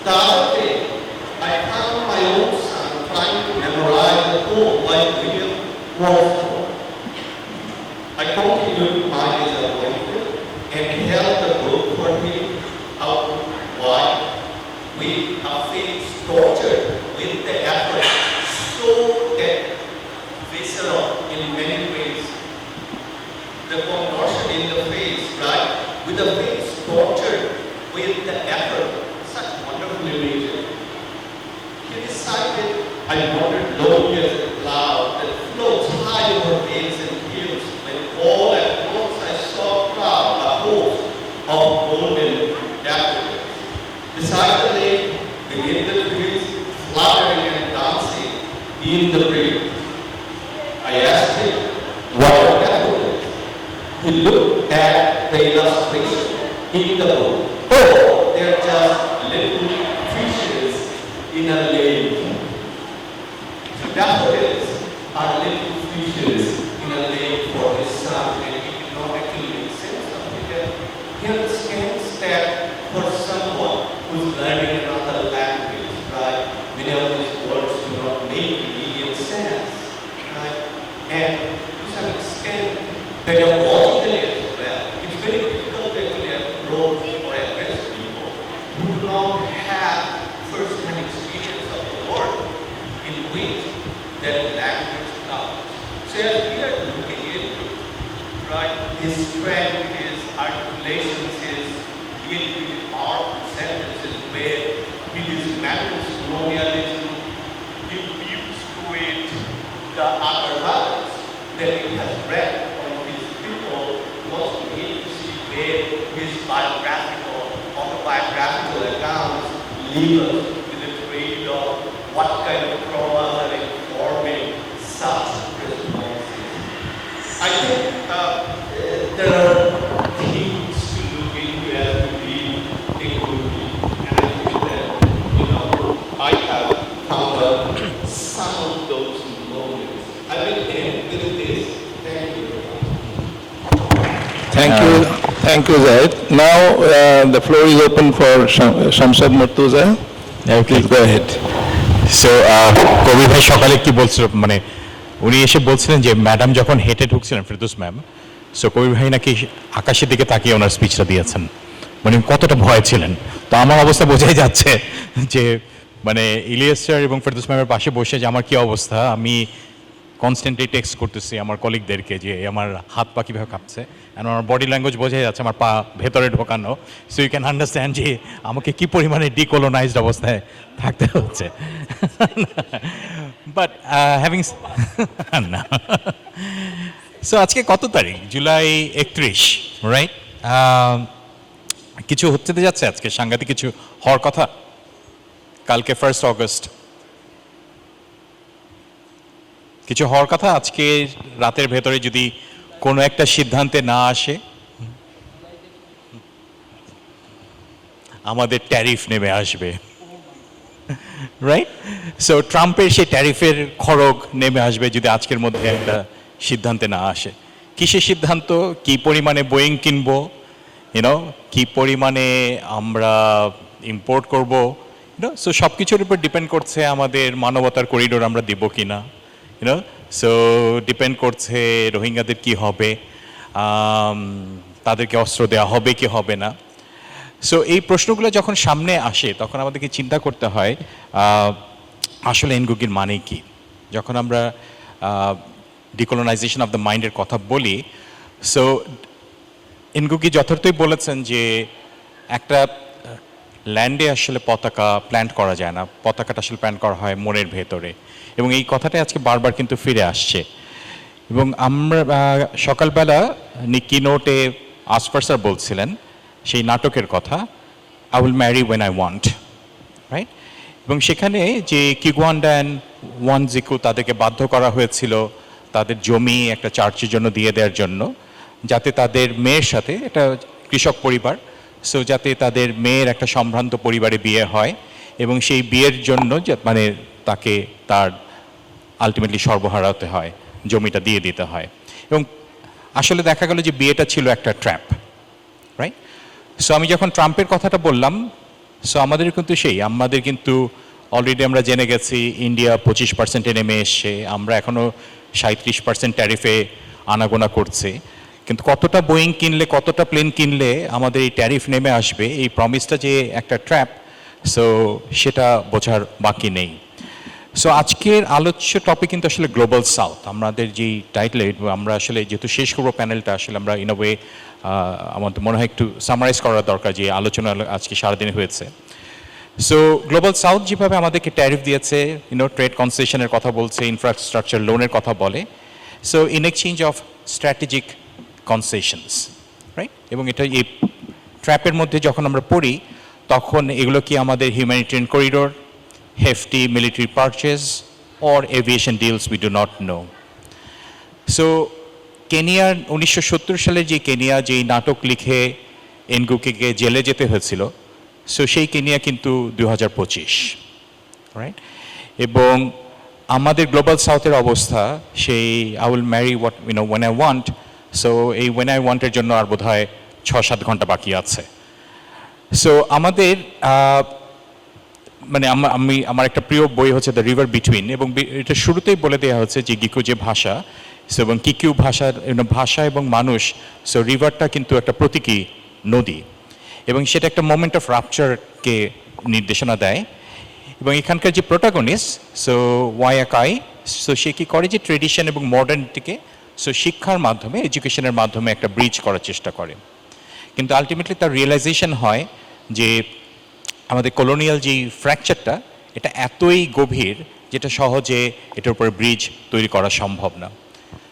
The other day, I found my own son trying to memorize a poem by William Wordsworth. I continued my disappointment and held the book for him out wide, with a face tortured with the effort, so that visceral in many ways. The contortion in the face, right? With the face tortured with the effort. Such wonderful images. He recited, I wandered lonely as a cloud that floats high over vales and hills, when all at once I saw a crowd, a host of golden daffodils. Beside the lake, beneath the trees, fluttering and dancing in the breeze. I asked him, what are daffodils? He looked at the illustration in the book. Oh, they're just little fishes in a lake. So daffodils are little fishes in a lake for his son, and he did not actually make sense of it. He understands that for someone who's learning another language, right, many of these words do not make immediate sense, right? And to some extent, pedagogically as well, it's very difficult to actually approach or address people who do not have first-hand experience of the world in which that language comes. So as we are looking into, right, his strength, his articulations, his really powerful sentences where he dismantles colonialism, he views to it the apparatus that he has read from his people, wants to be to see where his autobiographical accounts leave us with a trade of what kind of traumas are informing such responses. I think there are things to look into as we read Ngũgĩ, and I think that, I have found some of those moments. I will end with this. Thank you. Thank you, Zaid. Now the floor is open for Shamsad Murtuza. Please go ahead. So, কবি ভাই সকালে কি বলছিল, মানে উনি এসে বলছিলেন যে ম্যাডাম যখন হেঁটে ঢুকছিলেন, ফেরদৌস ম্যাম, সো কবি ভাই নাকি আকাশের দিকে তাকিয়ে ওনার স্পিচটা দিয়েছেন, মানে কতটা ভয় ছিলেন। তো আমার অবস্থা বোঝাই যাচ্ছে যে মানে ইলিয়াস স্যার এবং ফেরদৌস ম্যামের পাশে বসে যে আমার কি অবস্থা, আমি কনস্ট্যান্টলি টেক্সট করতেছি আমার কলিগদেরকে যে আমার হাত পা কীভাবে কাঁপছে, অ্যান্ড আমার বডি ল্যাঙ্গুয়েজ বোঝাই যাচ্ছে আমার পা ভেতরে ঢোকানো। সো ইউ ক্যান আন্ডারস্ট্যান্ড যে আমাকে কী পরিমাণে ডিকোলোনাইজড অবস্থায় থাকতে হচ্ছে। বাট হ্যাভিং না, সো আজকে কত তারিখ? জুলাই 31, রাইট? কিছু হতে যাচ্ছে আজকে, সাংঘাতিক কিছু হওয়ার কথা। কালকে 1 অগস্ট, কিছু হওয়ার কথা আজকে রাতের ভেতরে যদি কোনো একটা সিদ্ধান্তে না আসে, আমাদের ট্যারিফ নেমে আসবে, রাইট? সো ট্রাম্পের সেই ট্যারিফের খড়গ নেমে আসবে যদি আজকের মধ্যে একটা সিদ্ধান্তে না আসে। কিসের সিদ্ধান্ত, কি পরিমাণে বোয়িং কিনবো, কি পরিমাণে আমরা ইম্পোর্ট করব, সো সব কিছুর উপর ডিপেন্ড করছে আমাদের মানবতার করিডোর আমরা দেব কিনা, সো ডিপেন্ড করছে রোহিঙ্গাদের কি হবে, তাদেরকে অস্ত্র দেওয়া হবে কি হবে না। সো এই প্রশ্নগুলো যখন সামনে আসে তখন আমাদেরকে চিন্তা করতে হয় আসলে এনগুগির মানে কি। যখন আমরা ডিকলোনাইজেশন অফ দ্য মাইন্ডের কথা বলি, সো এনগুগি যথার্থই বলেছেন যে একটা ল্যান্ডে আসলে পতাকা প্ল্যান্ট করা যায় না, পতাকাটা আসলে প্ল্যান্ট করা হয় মনের ভেতরে, এবং এই কথাটাই আজকে বারবার কিন্তু ফিরে আসছে। এবং আমরা সকালবেলা কি নোটে আসফার বলছিলেন সেই নাটকের কথা, I will marry when I want, right. এবং সেখানে যে কিগুয়ান্ডা অ্যান্ড ওয়ানজিকু তাদেরকে বাধ্য করা হয়েছিল তাদের জমি একটা চার্চের জন্য দিয়ে দেওয়ার জন্য, যাতে তাদের মেয়ের সাথে, এটা কৃষক পরিবার, সো যাতে তাদের মেয়ের একটা সম্ভ্রান্ত পরিবারে বিয়ে হয়, এবং সেই বিয়ের জন্য মানে তাকে তার আলটিমেটলি সর্বহারাতে হয়, জমিটা দিয়ে দিতে হয়। এবং আসলে দেখা গেল যে বিয়েটা ছিল একটা ট্র্যাপ, রাইট। সো আমি যখন ট্রাম্পের কথাটা বললাম, সো আমাদের কিন্তু অলরেডি আমরা জেনে গেছি ইন্ডিয়া 25% নেমে এসছে, আমরা এখনও 37% ট্যারিফে আনাগোনা করছে, কিন্তু কতটা বোয়িং কিনলে, কতটা প্লেন কিনলে আমাদের এই ট্যারিফ নেমে আসবে, এই প্রমিসটা যে একটা ট্র্যাপ, সো সেটা বোঝার বাকি নেই। সো আজকের আলোচ্য টপিক কিন্তু আসলে গ্লোবাল সাউথ। আমাদের যেই টাইটেলে আমরা আসলে যেহেতু শেষ করবো প্যানেলটা, আসলে আমরা ইন আ ওয়ে আমাদের মনে হয় একটু সামারাইজ করা দরকার যে আলোচনা আজকে সারাদিনে হয়েছে। সো গ্লোবাল সাউথ যেভাবে আমাদেরকে ট্যারিফ দিয়েছে, ট্রেড কনসেশনের কথা বলছে, ইনফ্রাস্ট্রাকচার লোনের কথা বলে, so in exchange of strategic কনসেশনস, right. এবং এটা এই ট্র্যাপের মধ্যে যখন আমরা পড়ি তখন এগুলো কি আমাদের humanitarian corridor, hefty military purchase, or aviation deals we do not know. So কেনিয়ার 1970 সালে যে কেনিয়া যেই নাটক লিখে এনগুগিকে জেলে যেতে হয়েছিল, সো সেই কেনিয়া কিন্তু 2025, রাইট। এবং আমাদের গ্লোবাল সাউথের অবস্থা সেই I will marry what when I want, so এই ওয়েন আই ওয়ান্টের জন্য আর বোধ হয় 6-7 ঘন্টা বাকি আছে। সো আমাদের মানে আমার একটা প্রিয় বই হচ্ছে দ্য রিভার বিটুইন, এবং এটা শুরুতেই বলে দেওয়া হচ্ছে যে গিকো যে ভাষা, এবং কিকিউ ভাষা এবং মানুষ, সো রিভারটা কিন্তু একটা প্রতীকী নদী, এবং সেটা একটা মোমেন্ট অফ রাপচারকে নির্দেশনা দেয়। এবং এখানকার যে প্রোটাগনিস্ট, সো ওয়াইয়াকাই, সো সে কী করে যে ট্রেডিশন এবং মডার্নিটিকে, সো শিক্ষার মাধ্যমে, এডুকেশনের মাধ্যমে একটা ব্রিজ করার চেষ্টা করে, কিন্তু আলটিমেটলি তার রিয়েলাইজেশন হয় যে আমাদের কলোনিয়াল যেই ফ্র্যাকচারটা, এটা এতই গভীর যেটা সহজে এটার উপরে ব্রিজ তৈরি করা সম্ভব না।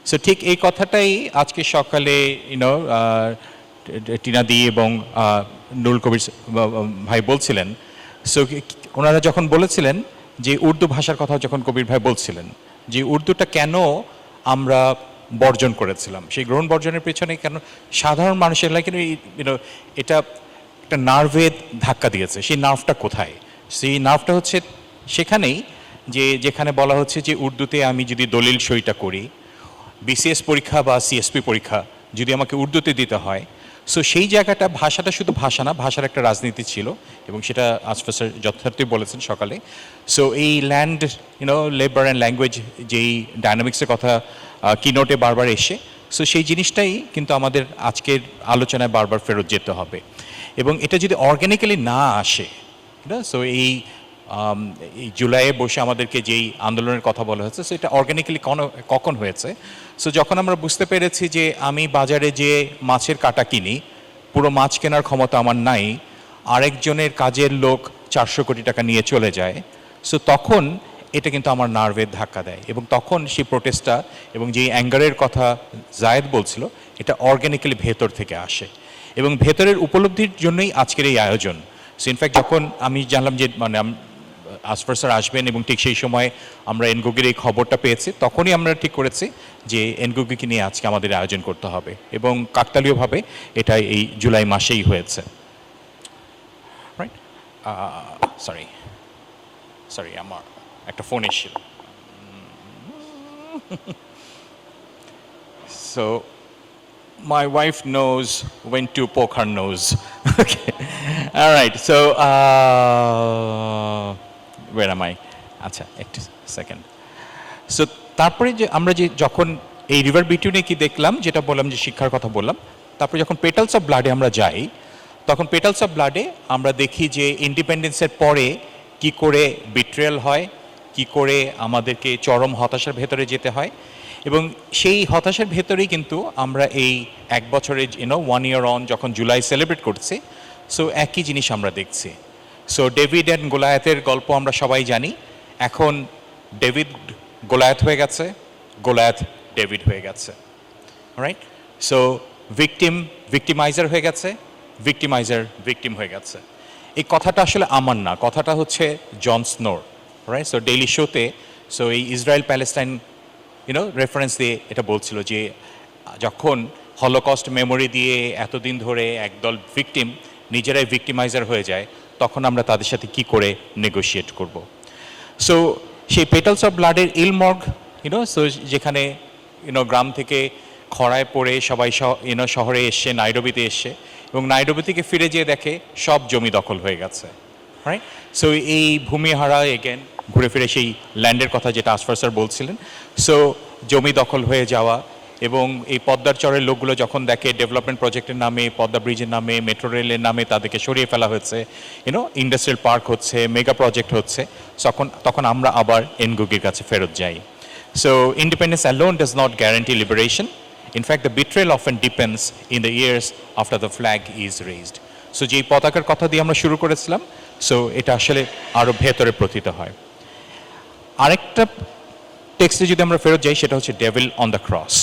সো ঠিক এই কথাটাই আজকে সকালে টিনাদি এবং নুরুল কবির ভাই বলছিলেন। সো ওনারা যখন বলেছিলেন যে উর্দু ভাষার কথা, যখন কবির ভাই বলছিলেন যে উর্দুটা কেন আমরা বর্জন করেছিলাম, সেই গ্রহণ বর্জনের পেছনে কেন সাধারণ মানুষের কিন্তু এটা একটা নার্ভে ধাক্কা দিয়েছে। সেই নার্ভটা কোথায়? সেই নার্ভটা হচ্ছে সেখানেই যেখানে বলা হচ্ছে যে উর্দুতে আমি যদি দলিল সইটা করি, বিসিএস পরীক্ষা বা সিএসপি পরীক্ষা যদি আমাকে উর্দুতে দিতে হয়, সো সেই জায়গাটা, ভাষাটা শুধু ভাষা না, ভাষার একটা রাজনীতি ছিল, এবং সেটা আসফার স্যার যথার্থই বলেছেন সকালে। সো এই ল্যান্ড লেবার অ্যান্ড ল্যাঙ্গুয়েজ যেই ডায়নামিক্সের কথা কিনোটে বারবার এসে, সো সেই জিনিসটাই কিন্তু আমাদের আজকের আলোচনায় বারবার ফেরত যেতে হবে। এবং এটা যদি অর্গ্যানিক্যালি না আসে, সো এই জুলাইয়ে বসে আমাদেরকে যেই আন্দোলনের কথা বলা হয়েছে, সো এটা অর্গ্যানিক্যালি কখন হয়েছে? সো যখন আমরা বুঝতে পেরেছি যে আমি বাজারে যে মাছের কাটা কিনি, পুরো মাছ কেনার ক্ষমতা আমার নাই, আরেকজনের কাজের লোক 400 কোটি টাকা নিয়ে চলে যায়, সো তখন এটা কিন্তু আমার নার্ভের ধাক্কা দেয়। এবং তখন সেই প্রোটেস্টটা এবং যেই অ্যাঙ্গারের কথা জায়েদ বলছিল, এটা অর্গ্যানিক্যালি ভেতর থেকে আসে, এবং ভেতরের উপলব্ধির জন্যই আজকের এই আয়োজন। সো ইনফ্যাক্ট যখন আমি জানলাম যে আসফার স্যার আসবেন এবং ঠিক সেই সময় আমরা এনগুগির এই খবরটা পেয়েছি, তখনই আমরা ঠিক করেছি যে এনগুগিকে নিয়ে আজকে আমাদের আয়োজন করতে হবে, এবং কাকতালীয়ভাবে এটা এই জুলাই মাসেই হয়েছে, রাইট। সরি আমার একটা ফোন এসেছিল। So my wife knows when to poke her nose. Okay. All right. So, where am I? আচ্ছা, একটু সেকেন্ড। সো তারপরে যে আমরা যে যখন এই রিভার বিটুইনে কি দেখলাম, যেটা বললাম যে শিক্ষার কথা বললাম, তারপরে যখন পেটালস অফ ব্লাডে আমরা যাই, তখন পেটালস অফ ব্লাডে আমরা দেখি যে ইন্ডিপেন্ডেন্সের পরে কি করে বিট্রেয়াল হয়, কি করে আমাদেরকে চরম হতাশার ভেতরে যেতে হয়, এবং সেই হতাশার ভেতরেই কিন্তু আমরা এই এক বছরের 1 year on যখন জুলাই সেলিব্রেট করছি, সো একই জিনিস আমরা দেখছি। সো ডেভিড অ্যান্ড গোলায়াথের গল্প আমরা সবাই জানি। এখন ডেভিড গোলায়াথ হয়ে গেছে, গোলায়াথ ডেভিড হয়ে গেছে, রাইট? সো ভিক্টিমাইজার হয়ে গেছে, ভিক্টিমাইজার ভিক্টিম হয়ে গেছে। এই কথাটা আসলে আমার না, কথাটা হচ্ছে জন স্নোর, রাইট? সো ডেইলি শোতে সো এই ইসরায়েল প্যালেস্টাইন রেফারেন্স দিয়ে এটা বলছিল যে যখন হলোকস্ট মেমোরি দিয়ে এতদিন ধরে একদল ভিকটিম নিজেরাই ভিক্টিমাইজার হয়ে যায়, তখন আমরা তাদের সাথে কি করে নেগোশিয়েট করব। সো সেই পেটালস অফ ব্লাডের ইলমর্গ সো যেখানে গ্রাম থেকে খরায় পড়ে সবাই শহরে এসছে, নাইরোবিতে এসছে, এবং নাইরোবি থেকে ফিরে যেয়ে দেখে সব জমি দখল হয়ে গেছে, রাইট? সো এই ভূমিহারা এগেন ঘুরে ফিরে সেই ল্যান্ডের কথা যেটা আসফার স্যার বলছিলেন। সো জমি দখল হয়ে যাওয়া, এবং এই পদ্মার চরের লোকগুলো যখন দেখে ডেভেলপমেন্ট প্রজেক্টের নামে, পদ্মা ব্রিজের নামে, মেট্রো রেলের নামে তাদেরকে সরিয়ে ফেলা হয়েছে, ইন্ডাস্ট্রিয়াল পার্ক হচ্ছে, মেগা প্রজেক্ট হচ্ছে, তখন আমরা আবার এনগুগির কাছে ফেরত যাই। So independence alone does not guarantee liberation. In fact, the betrayal often deepens in the years after the flag is raised. So যেই পতাকার কথা দিয়ে আমরা শুরু করেছিলাম, সো এটা আসলে আরও ভেতরে প্রথিত হয়। আরেকটা টেক্সটে যদি আমরা ফেরত যাই, সেটা হচ্ছে ডেভিল অন দ্য ক্রস,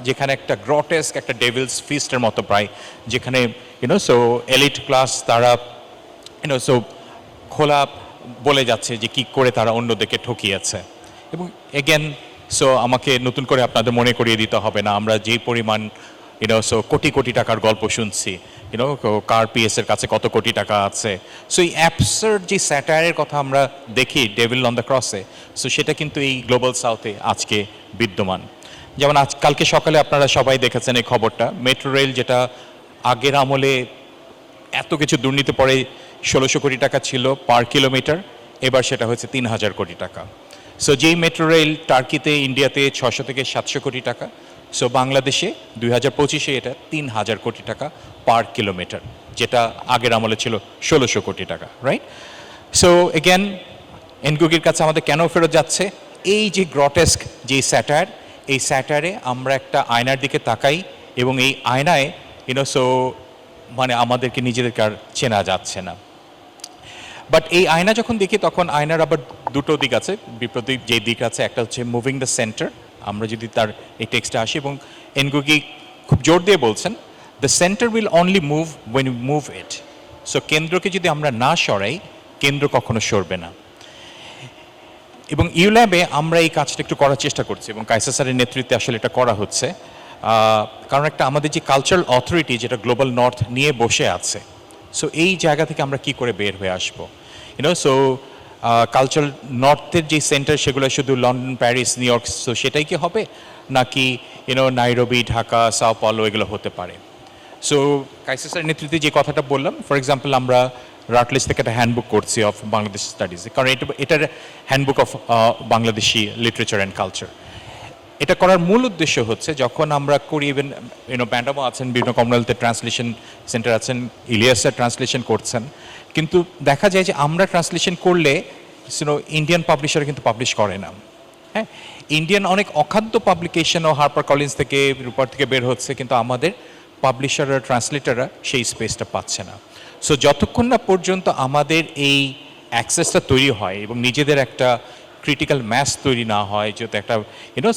যেখানে একটা গ্রটেস্ক একটা ডেভিলস ফিস্টের মতো প্রায়, যেখানে সো এলিট ক্লাস তারা সো খোলা বলে যাচ্ছে যে কি করে তারা অন্যদেরকে ঠকিয়েছে। এবং এগেন সো আমাকে নতুন করে আপনাদের মনে করিয়ে দিতে হবে না, আমরা যে পরিমাণ সো কোটি কোটি টাকার গল্প শুনছি, কার পিএসের কাছে কত কোটি টাকা আছে। সো এই অ্যাবসার্ড যে স্যাটায়ারের কথা আমরা দেখি ডেভিল অন দ্য ক্রসে, সো সেটা কিন্তু এই গ্লোবাল সাউথে আজকে বিদ্যমান। যেমন কালকে সকালে আপনারা সবাই দেখেছেন এই খবরটা, মেট্রো রেল যেটা আগের আমলে এত কিছু দুর্নীতি পরে 1600 কোটি টাকা ছিল পার কিলোমিটার, এবার সেটা হয়েছে 3000 কোটি টাকা। সো যেই মেট্রো রেল টার্কিতে, ইন্ডিয়াতে 600 থেকে 700 কোটি টাকা, সো বাংলাদেশে 2025-এ এটা 3000 কোটি টাকা পার কিলোমিটার, যেটা আগের আমলে ছিল 1600 কোটি টাকা, রাইট? সো এগেন এনগুগির কাছে আমাদের কেন ফেরত যাচ্ছে? এই যে গ্রটেস্ক যে স্যাটায়ার, এই স্যাটায়ারে আমরা একটা আয়নার দিকে তাকাই, এবং এই আয়নায় সো মানে আমাদেরকে নিজেদেরকে আর চেনা যাচ্ছে না। বাট এই আয়না যখন দেখি, তখন আয়নার আবার দুটো দিক আছে, বিপরীত যে দিক আছে, একটা হচ্ছে মুভিং দ্য সেন্টার। আমরা যদি তার এই টেক্সটে আসি, এবং এনগুগি খুব জোর দিয়ে বলছেন, the centre will only move when you move it. So কেন্দ্রকে যদি আমরা না সরাই, কেন্দ্র কখনো সরবে না। এবং ইউল্যাবে আমরা এই কাজটা একটু করার চেষ্টা করছি, এবং কায়সার স্যারের নেতৃত্বে আসলে এটা করা হচ্ছে। কারণ একটা আমাদের যে কালচারাল অথরিটি যেটা গ্লোবাল নর্থ নিয়ে বসে আছে, সো এই জায়গা থেকে আমরা কি করে বের হয়ে আসবো, সো কালচারাল নর্থের যে সেন্টার, সেগুলো শুধু London, Paris, new York, so সেটাই কি হবে, নাকি নাইরোবি, ঢাকা, সাও পাওলো এগুলো হতে পারে। সো কায়সার স্যারের নেতৃত্বে যে কথাটা বললাম, ফর এক্সাম্পল আমরা রাটলেজ থেকে একটা হ্যান্ডবুক করছি অফ বাংলাদেশ স্টাডিজ, কারণ এটার handbook of Bangladeshi literature and culture. এটা করার মূল উদ্দেশ্য হচ্ছে, যখন আমরা করি, ইভেন ব্যান্ডামও আছেন, বিভিন্ন কমনওয়েলথের ট্রান্সলেশন সেন্টার আছেন, ইলিয়াসের ট্রান্সলেশন করছেন, কিন্তু দেখা যায় যে আমরা ট্রান্সলেশন করলে ইন্ডিয়ান পাবলিশার কিন্তু পাবলিশ করে না। হ্যাঁ, ইন্ডিয়ান অনেক অখাদ্য পাবলিকেশনও হার্পার কলিন্স থেকে, রূপার থেকে বের হচ্ছে, কিন্তু আমাদের পাবলিশাররা, ট্রান্সলেটাররা সেই স্পেসটা পাচ্ছে না। সো যতক্ষণ না পর্যন্ত আমাদের এই অ্যাক্সেসটা তৈরি হয় এবং নিজেদের একটা ক্রিটিক্যাল ম্যাস তৈরি না হয়, যাতে একটা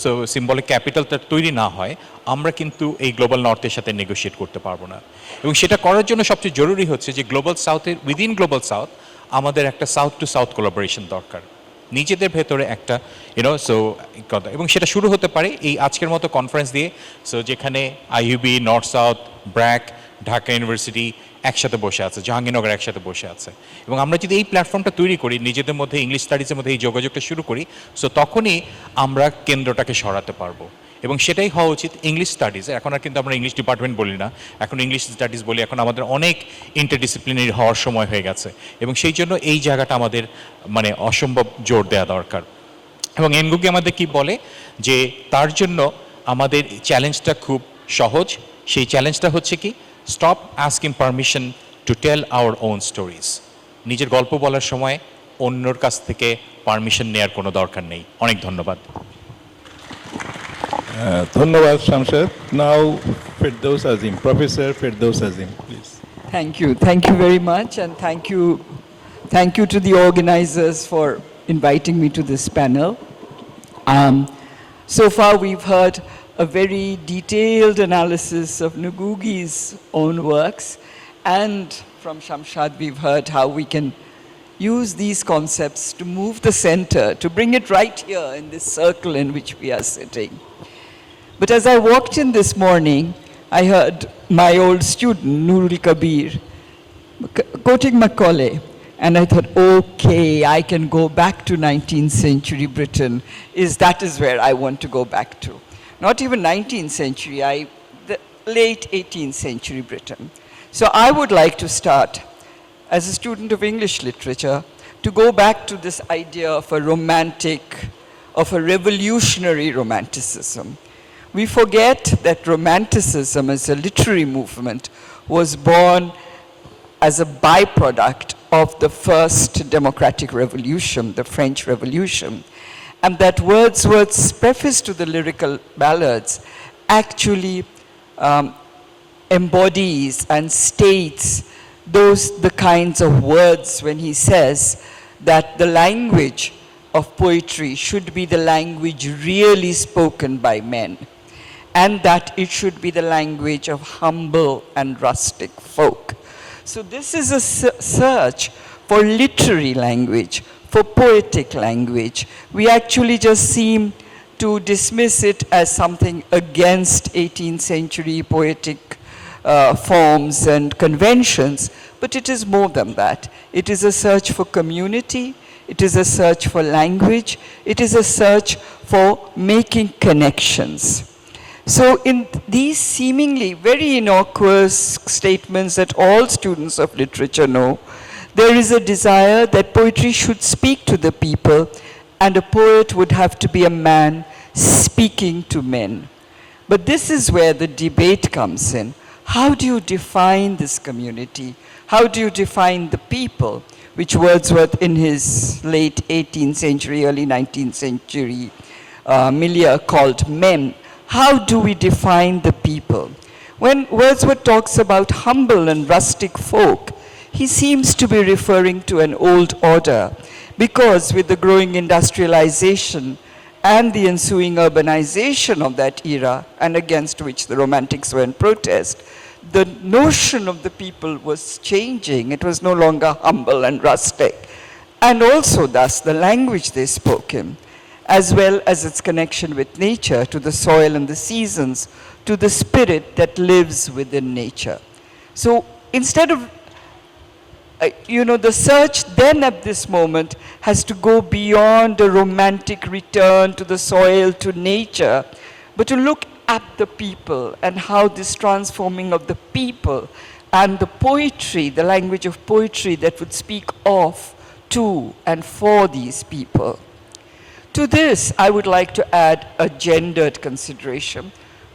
সো সিম্বলিক ক্যাপিটালটা তৈরি না হয়, আমরা কিন্তু এই গ্লোবাল নর্থের সাথে নেগোশিয়েট করতে পারবো না। এবং সেটা করার জন্য সবচেয়ে জরুরি হচ্ছে যে গ্লোবাল সাউথের উইদিন গ্লোবাল সাউথ আমাদের একটা সাউথ টু সাউথ কোলাবোরেশন দরকার, নিজেদের ভেতরে একটা সো কথা। এবং সেটা শুরু হতে পারে এই আজকের মতো কনফারেন্স দিয়ে, সো যেখানে IUB, north south, BRAC, Dhaka university একসাথে বসে আছে, জাহাঙ্গীরনগর একসাথে বসে আছে, এবং আমরা যদি এই প্ল্যাটফর্মটা তৈরি করি, নিজেদের মধ্যে ইংলিশ স্টাডিজের মধ্যে এই যোগাযোগটা শুরু করি, সো তখনই আমরা কেন্দ্রটাকে সরাতে পারবো। এবং সেটাই হওয়া উচিত ইংলিশ স্টাডিজ। এখন আর কিন্তু আমরা ইংলিশ ডিপার্টমেন্ট বলি না, এখন ইংলিশ স্টাডিজ বলি। এখন আমাদের অনেক ইন্টারডিসিপ্লিনারি হওয়ার সময় হয়ে গেছে এবং সেই জন্য এই জায়গাটা আমাদের মানে অসম্ভব জোর দেওয়া দরকার। এবং এনগুগি আমাদের কি বলে যে তার জন্য আমাদের চ্যালেঞ্জটা খুব সহজ। সেই চ্যালেঞ্জটা হচ্ছে কি, stop asking permission to tell our own stories. নিজের গল্প বলার সময় অন্যর কাছ থেকে পারমিশন নেওয়ার কোনো দরকার নেই। অনেক ধন্যবাদ। ধন্যবাদ Shamshed. Now Ferdous Azim, professor Ferdous Azim, please. Thank you very much, and thank you to the organizers for inviting me to this panel. So far we've heard a very detailed analysis of Ngũgĩ's own works, and from Shamshad we've heard how we can use these concepts to move the center, to bring it right here in this circle in which we are sitting. But as I walked in this morning, I heard my old student, Nurul Kabir, quoting Macaulay, and I thought, okay, I can go back to 19th century Britain. That is where I want to go back to. Not even 19th century, the late 18th century Britain. So I would like to start, as a student of English literature, to go back to this idea of a revolutionary romanticism. We forget that romanticism as a literary movement was born as a byproduct of the first democratic revolution, the French Revolution, and that Wordsworth's preface to the lyrical ballads actually embodies and states the kinds of words when he says that the language of poetry should be the language really spoken by men, and that it should be the language of humble and rustic folk. So this is a search for literary language, for poetic language. We actually just seem to dismiss it as something against 18th century poetic forms and conventions, but it is more than that. It is a search for community, it is a search for language, it is a search for making connections. So in these seemingly very innocuous statements that all students of literature know, there is a desire that poetry should speak to the people, and a poet would have to be a man speaking to men. But this is where the debate comes in. How do you define this community? How do you define the people, which Wordsworth in his late 18th century, early 19th century milieu called men? How do we define the people? When Wordsworth talks about humble and rustic folk, he seems to be referring to an old order, because with the growing industrialization and the ensuing urbanization of that era, and against which the Romantics were in protest, the notion of the people was changing. It was no longer humble and rustic, and also thus the language they spoke in, as well as its connection with nature, to the soil and the seasons, to the spirit that lives within nature. So instead of, the search then at this moment has to go beyond a romantic return to the soil, to nature, but to look at the people and how this transforming of the people and the poetry, the language of poetry that would speak of, to, and for these people. To this, I would like to add a gendered consideration,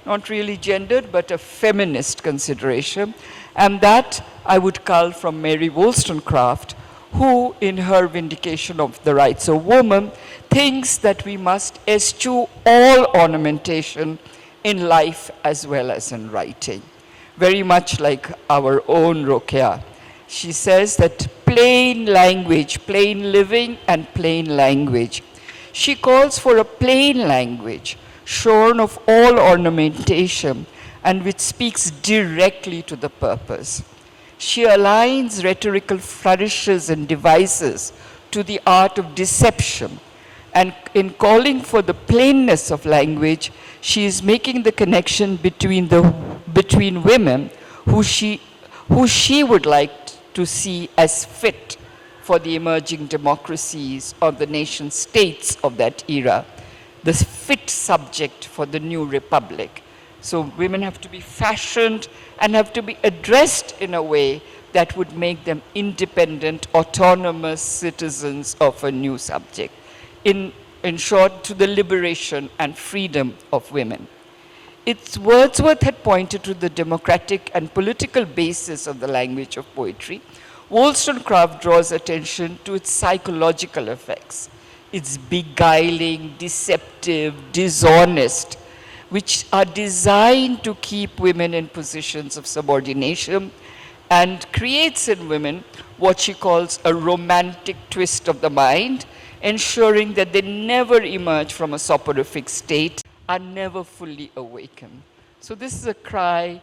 not really gendered, but a feminist consideration, and that I would cull from Mary Wollstonecraft, who, in her vindication of the rights of woman, thinks that we must eschew all ornamentation in life as well as in writing. Very much like our own Rokia. She says that plain language, plain living and plain language. She calls for a plain language, shorn of all ornamentation, and which speaks directly to the purpose. She aligns rhetorical flourishes and devices to the art of deception, and in calling for the plainness of language, she is making the connection between women who she would like to see as fit for the emerging democracies of the nation states of that era. the fit subject for the new republic. So women have to be fashioned and have to be addressed in a way that would make them independent, autonomous citizens of a new subject. In short, to the liberation and freedom of women. Wordsworth had pointed to the democratic and political basis of the language of poetry. Wollstonecraft draws attention to its psychological effects. It's beguiling, deceptive, dishonest, which are designed to keep women in positions of subordination and creates in women what she calls a romantic twist of the mind, ensuring that they never emerge from a soporific state, are never fully awakened. So this is a cry,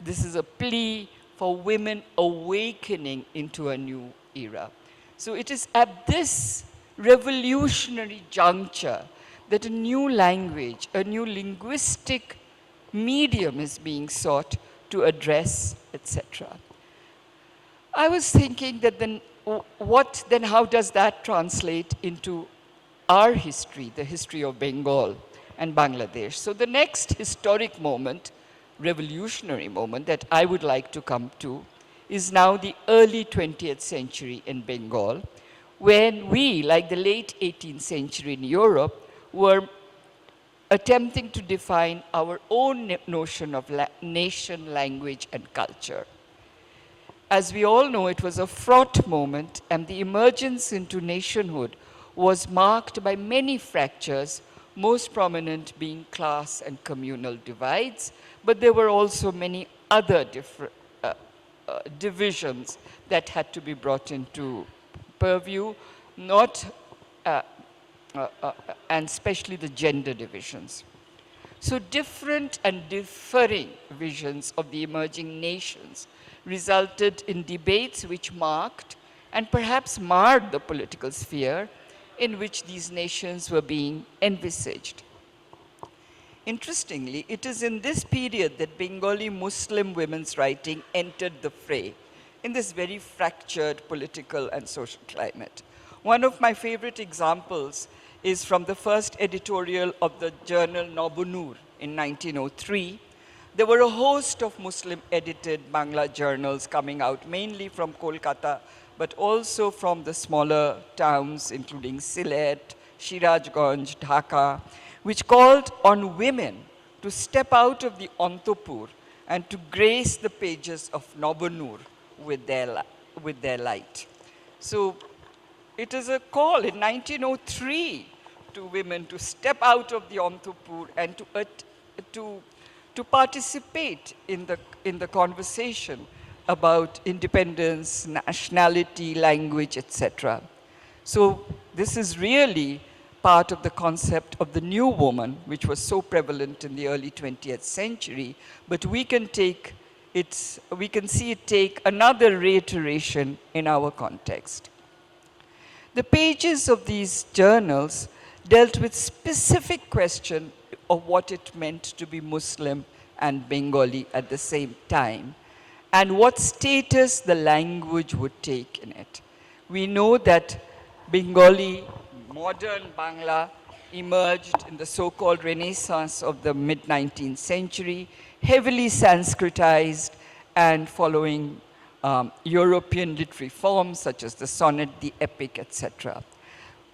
this is a plea for women awakening into a new era. So it is at this revolutionary juncture that a new language, a new linguistic medium is being sought to address, etc. I was thinking that then, how does that translate into our history, the history of Bengal and Bangladesh? So the next historic moment, revolutionary moment that I would like to come to is now the early 20th century in Bengal, when we, like the late 18th century in Europe, were attempting to define our own notion of nation, language, and culture. As we all know, it was a fraught moment, and the emergence into nationhood was marked by many fractures, most prominent being class and communal divides, but there were also many other different divisions that had to be brought into purview, and especially the gender divisions. So different and differing visions of the emerging nations resulted in debates which marked and perhaps marred the political sphere in which these nations were being envisaged. Interestingly, it is in this period that Bengali Muslim women's writing entered the fray in this very fractured political and social climate. One of my favorite examples is from the first editorial of the journal Nobonur in 1903. There were a host of Muslim-edited Bangla journals coming out, mainly from Kolkata, but also from the smaller towns, including Sylhet, Shirajganj, Dhaka, which called on women to step out of the Antapur and to grace the pages of Nobonur with their light. So it is a call in 1903 to women to step out of the Antapur and to participate in the conversation about independence, nationality, language, etc. So this is really part of the concept of the new woman, which was so prevalent in the early 20th century, but we can see it take another reiteration in our context. The pages of these journals dealt with specific question of what it meant to be Muslim and Bengali at the same time, and what status the language would take in it. We know that Bengali, modern Bangla, emerged in the so-called Renaissance of the mid-19th century, heavily Sanskritized and following European literary forms such as the sonnet, the epic, etc.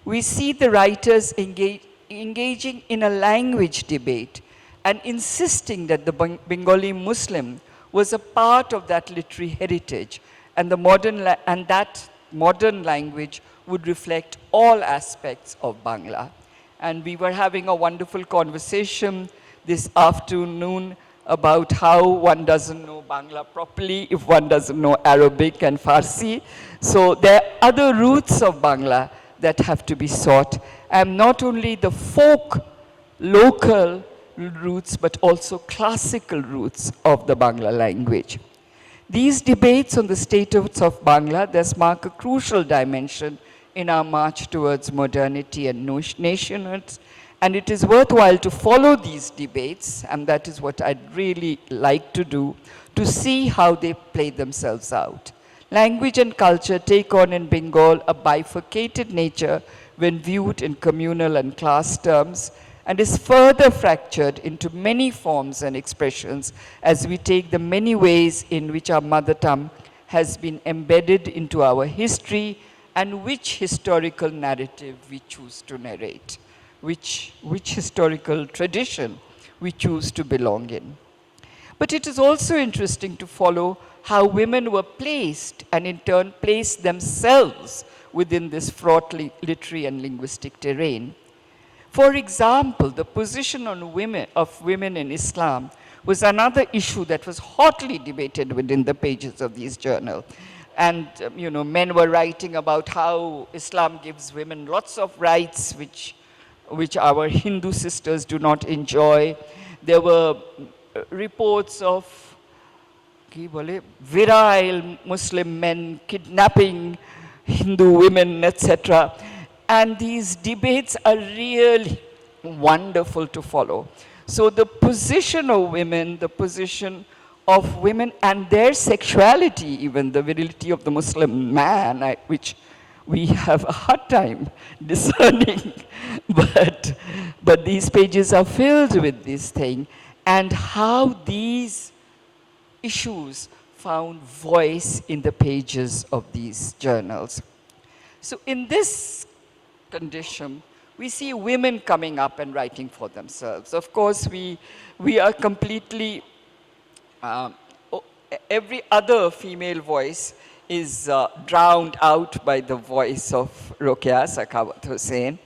We see the writers engaging in a language debate and insisting that the Bengali Muslim was a part of that literary heritage, and that modern language would reflect all aspects of Bangla. And we were having a wonderful conversation this afternoon about how one doesn't know Bangla properly if one doesn't know Arabic and Farsi. So there are other roots of Bangla that have to be sought, and not only the folk, local roots, but also classical roots of the Bangla language. These debates on the status of Bangla thus mark a crucial dimension in our march towards modernity and nationhood, and it is worthwhile to follow these debates, and that is what I'd really like to do, to see how they play themselves out. Language and culture take on in Bengal a bifurcated nature when viewed in communal and class terms, and is further fractured into many forms and expressions as we take the many ways in which our mother tongue has been embedded into our history and which historical narrative we choose to narrate, which historical tradition we choose to belong in. But it is also interesting to follow how women were placed and in turn placed themselves within this fraught literary and linguistic terrain. For example, the position of women in Islam was another issue that was hotly debated within the pages of these journals. And men were writing about how Islam gives women lots of rights which our Hindu sisters do not enjoy. There were reports of virile Muslim men kidnapping Hindu women, etc. And these debates are really wonderful to follow. So the position of women, and their sexuality, even the virility of the Muslim man, which we have a hard time discerning, but these pages are filled with this thing, and how these issues found voice in the pages of these journals. So in this condition, we see women coming up and writing for themselves. Of course, we are completely, every other female voice is drowned out by the voice of Rokeya Sakhawat Hussain.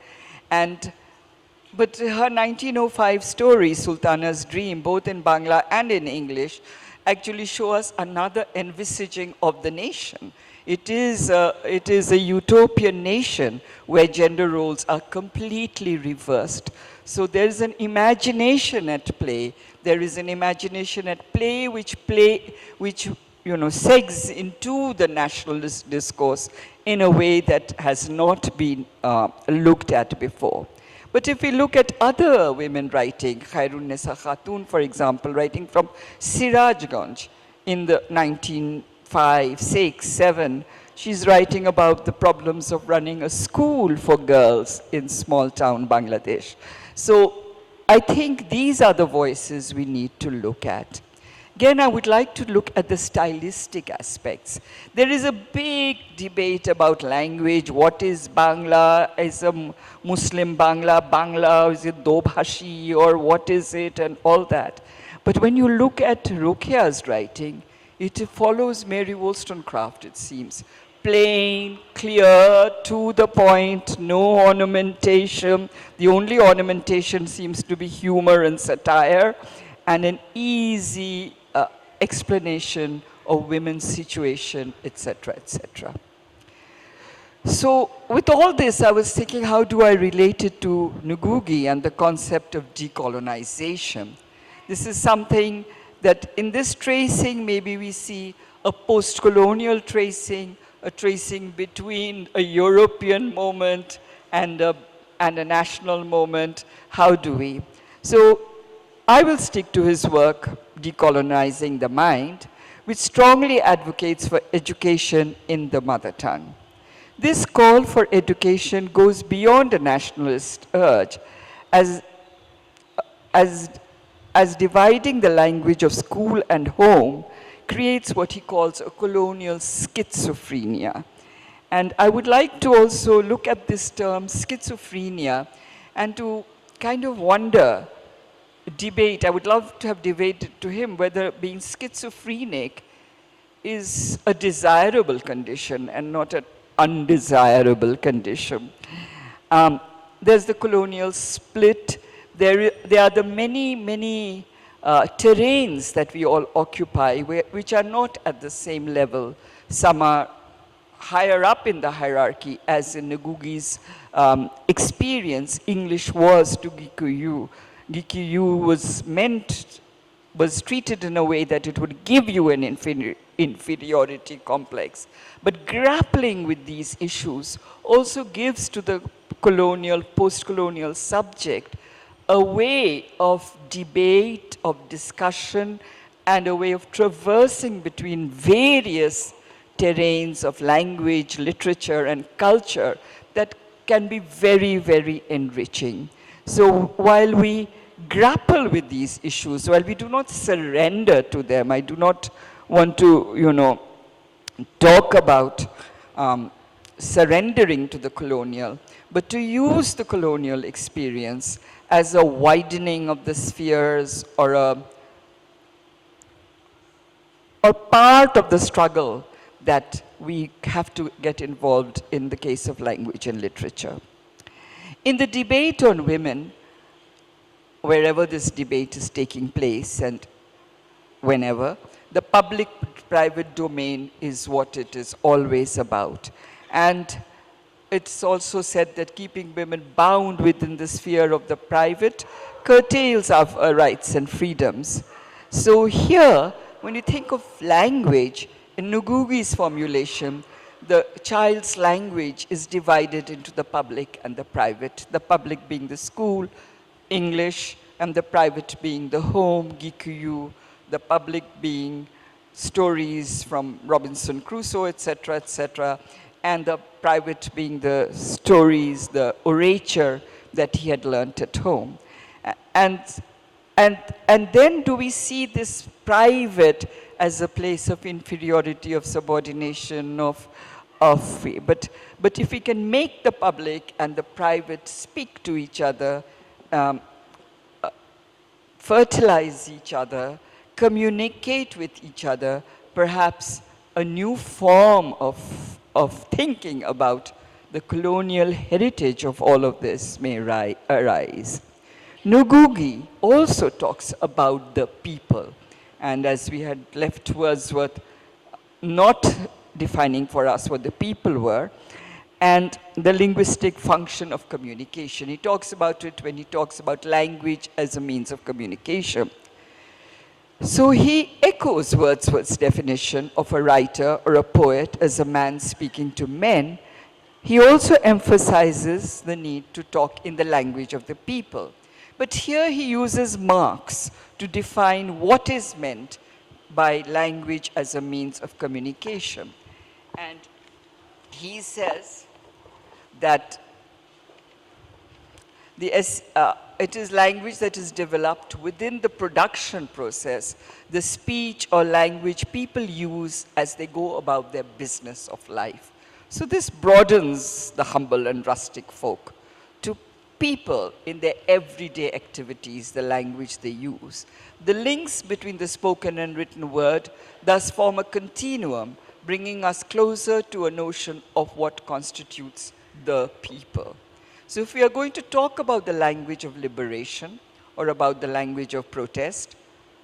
But her 1905 story, Sultana's Dream, both in Bangla and in English, actually show us another envisaging of the nation. It is a utopian nation where gender roles are completely reversed. So there is an imagination at play. There is an imagination at play which segs into the nationalist discourse in a way that has not been looked at before. But if we look at other women writing, Khairun-Nisa Khatun, for example, writing from Sirajganj in the 1905, 6, 7, she's writing about the problems of running a school for girls in small town Bangladesh. So I think these are the voices we need to look at. Again, I would like to look at the stylistic aspects. There is a big debate about language. What is Bangla? Is a Muslim Bangla? Bangla, is it Dobhashi, or what is it, and all that. But when you look at Rokeya's writing, it follows Mary Wollstonecraft, it seems. Plain, clear, to the point, no ornamentation. The only ornamentation seems to be humor and satire, and an easy explanation of women's situation, etc., etc. So with all this, I was thinking, how do I relate it to Ngũgĩ and the concept of decolonization? This is something that in this tracing, maybe we see a post-colonial tracing, a tracing between a European moment and a national moment. How do we? So I will stick to his work, Decolonizing the Mind, which strongly advocates for education in the mother tongue. This call for education goes beyond a nationalist urge, as dividing the language of school and home creates what he calls a colonial schizophrenia. And I would like to also look at this term schizophrenia and to kind of wonder, debate, I would love to have debated to him whether being schizophrenic is a desirable condition and not an undesirable condition. There's the colonial split. There are the many terrains that we all occupy which are not at the same level. Some are higher up in the hierarchy, as in Ngũgĩ's experience, English was to Gikuyu. Gikuyu was treated in a way that it would give you an inferiority complex. But grappling with these issues also gives to the colonial, post-colonial subject a way of debate, of discussion, and a way of traversing between various terrains of language, literature, and culture that can be very, very enriching. So while we grapple with these issues, while we do not surrender to them, I do not want to, talk about surrendering to the colonial, but to use the colonial experience as a widening of the spheres or part of the struggle that we have to get involved in the case of language and literature. In the debate on women, wherever this debate is taking place and whenever, the public-private domain is what it is always about. And it's also said that keeping women bound within the sphere of the private curtails our rights and freedoms. So here, when you think of language, in Ngũgĩ's formulation, the child's language is divided into the public and the private. The public being the school, English, and the private being the home, Gikuyu, the public being stories from Robinson Crusoe, etc., etc., and the private being the stories, the orature that he had learnt at home. And then do we see this private as a place of inferiority, of subordination, but if we can make the public and the private speak to each other, fertilize each other, communicate with each other, perhaps a new form of thinking about the colonial heritage of all of this may arise. Ngũgĩ also talks about the people, and as we had left Wordsworth not defining for us what the people were, and the linguistic function of communication. He talks about it when he talks about language as a means of communication. So he echoes Wordsworth's definition of a writer or a poet as a man speaking to men. He also emphasizes the need to talk in the language of the people. But here he uses Marx to define what is meant by language as a means of communication. And he says that it is language that is developed within the production process, the speech or language people use as they go about their business of life. So this broadens the humble and rustic folk to people in their everyday activities, the language they use. The links between the spoken and written word thus form a continuum, bringing us closer to a notion of what constitutes the people. So if we are going to talk about the language of liberation or about the language of protest,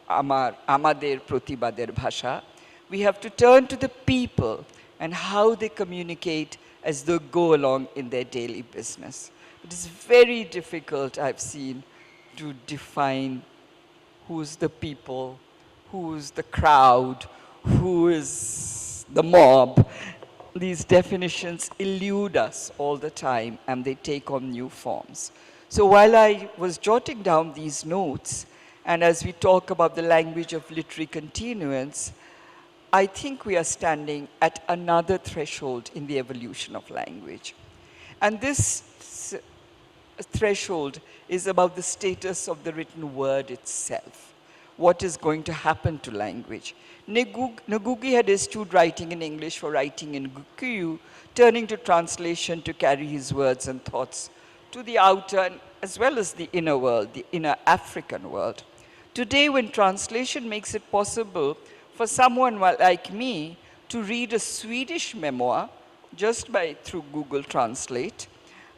amader protibader bhasha, we have to turn to the people and how they communicate as they go along in their daily business. It is very difficult, I've seen, to define who's the people, who's the crowd, who is the mob. These definitions elude us all the time, and they take on new forms. So while I was jotting down these notes, and as we talk about the language of literary continuance, I think we are standing at another threshold in the evolution of language. And this threshold is about the status of the written word itself. What is going to happen to language? Ngũgĩ had eschewed writing in English for writing in Gikuyu, turning to translation to carry his words and thoughts to the outer as well as the inner world, the inner African world. Today, when translation makes it possible for someone like me to read a Swedish memoir just through Google Translate,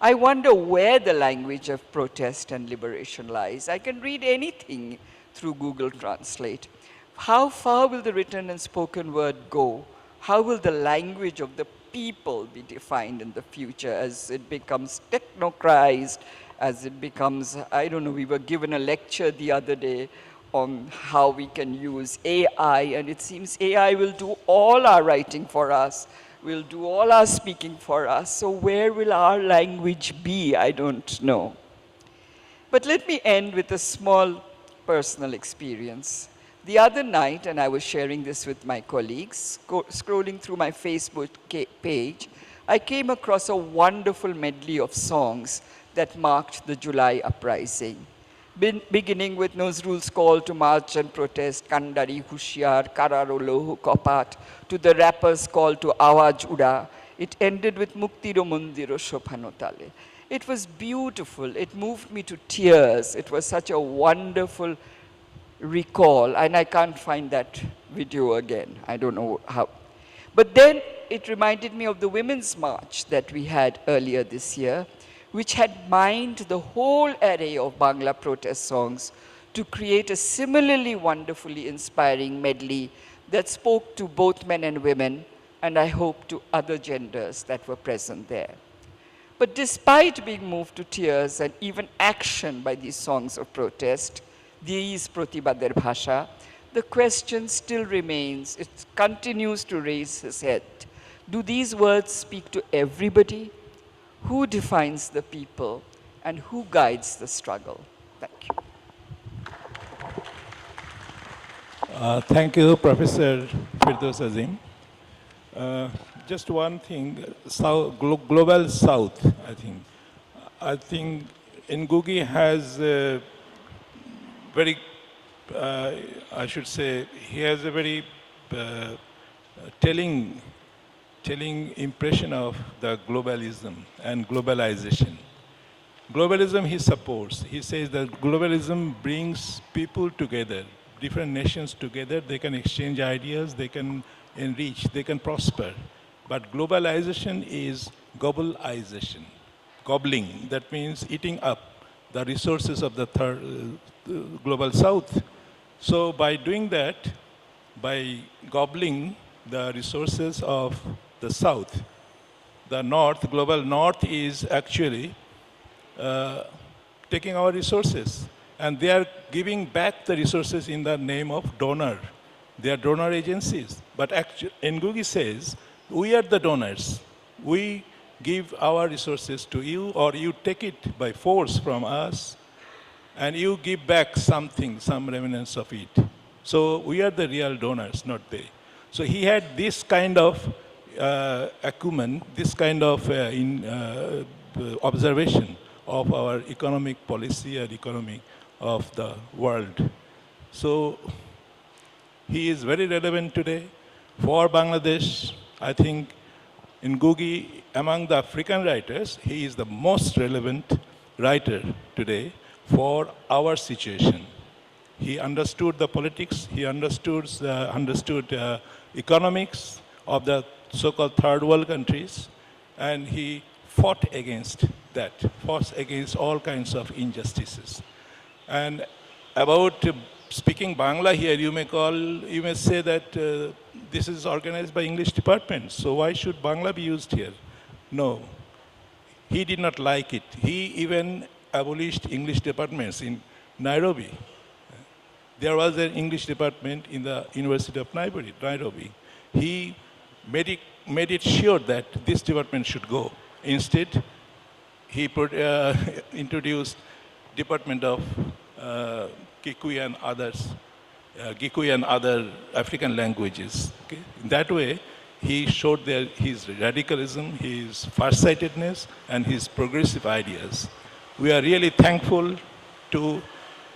I wonder where the language of protest and liberation lies. I can read anything through Google Translate. How far will the written and spoken word go? How will the language of the people be defined in the future as it becomes technocratized, as it becomes, I don't know, we were given a lecture the other day on how we can use AI, and it seems AI will do all our writing for us, will do all our speaking for us. So where will our language be? I don't know. But let me end with a small personal experience. The other night, and I was sharing this with my colleagues, scrolling through my Facebook page, I came across a wonderful medley of songs that marked the July uprising. Beginning with Nazrul's call to march and protest, Kandari, Hushiyar, Kararolo, Kopat, to the rappers' call to Awaj Uda, it ended with Muktiro Mundiro Shophanotale. It was beautiful. It moved me to tears. It was such a wonderful recall, and I can't find that video again. I don't know how. But then it reminded me of the Women's March that we had earlier this year, which had mined the whole array of Bangla protest songs to create a similarly wonderfully inspiring medley that spoke to both men and women, and I hope to other genders that were present there. But despite being moved to tears and even action by these songs of protest, these Protibader Bhasha, the question still remains, it continues to raise its head. Do these words speak to everybody? Who defines the people? And who guides the struggle? Thank you. Thank you, Professor Firdaus Azim. Just one thing, Global South, I think. I think Ngũgĩ has a very, I should say, he has a very telling impression of the globalism and globalization. Globalism he supports. He says that globalism brings people together, different nations together. They can exchange ideas, they can enrich, they can prosper. But globalization is gobbleization, gobbling. That means eating up the resources of the global south. So by doing that, by gobbling the resources of the south, the north, global north is actually taking our resources. And they are giving back the resources in the name of donor. They are donor agencies. But actually, Ngũgĩ says, we are the donors. We give our resources to you, or you take it by force from us, and you give back something, some remnants of it. So we are the real donors, not they. So he had this kind of acumen, this kind of observation of our economic policy and economy of the world. So he is very relevant today for Bangladesh. I think Ngũgĩ, among the African writers, he is the most relevant writer today for our situation. He understood the politics, he understood economics of the so-called third world countries, and he fought against that, fought against all kinds of injustices. And about speaking Bangla here, you may say that this is organized by English department, so why should Bangla be used here? No, he did not like it. He even abolished English departments in Nairobi. There was an English department in the University of Nairobi. He made it sure that this department should go. Instead, he introduced Department of Gikuyu and other African languages. Okay? In that way, he showed his radicalism, his farsightedness, and his progressive ideas. We are really thankful to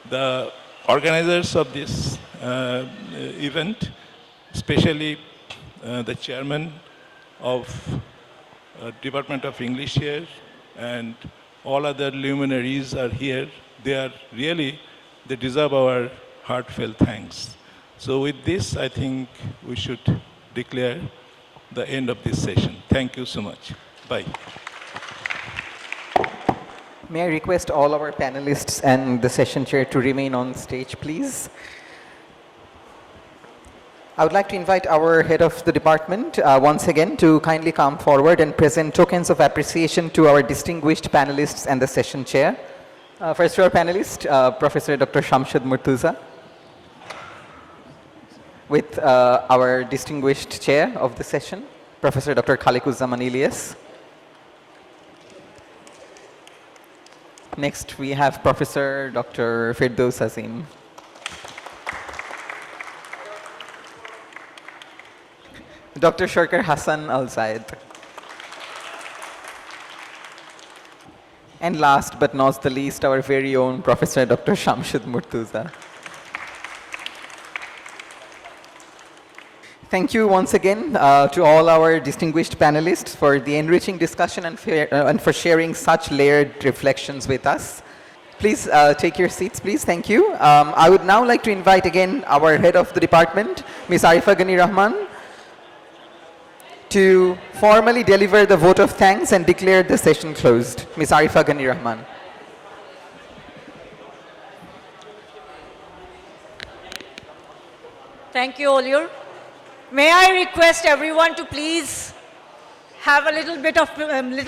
the organizers of this event, especially the chairman of Department of English here, and all other luminaries are here. They deserve our heartfelt thanks. So with this, I think we should declare the end of this session. Thank you so much. Bye. May I request all our panelists and the session chair to remain on stage, please? I would like to invite our head of the department once again to kindly come forward and present tokens of appreciation to our distinguished panelists and the session chair. First to our panelist, Professor Dr. Shamshad Murtuza, with our distinguished chair of the session, Professor Dr. Khaliquzzaman Elias. Next, we have Professor Dr. Firdaus Azim. Dr. Shorkar Hassan Al-Zayed. And last but not the least, our very own Professor Dr. Shamsud Murtuza. Thank you once again to all our distinguished panelists for the enriching discussion and for sharing such layered reflections with us. Please take your seats, please. Thank you. I would now like to invite again our head of the department, Ms. Arifa Ghani Rahman, to formally deliver the vote of thanks and declare the session closed. Ms. Arifa Ghani Rahman. Thank you, Oliur. May I request everyone to please have a little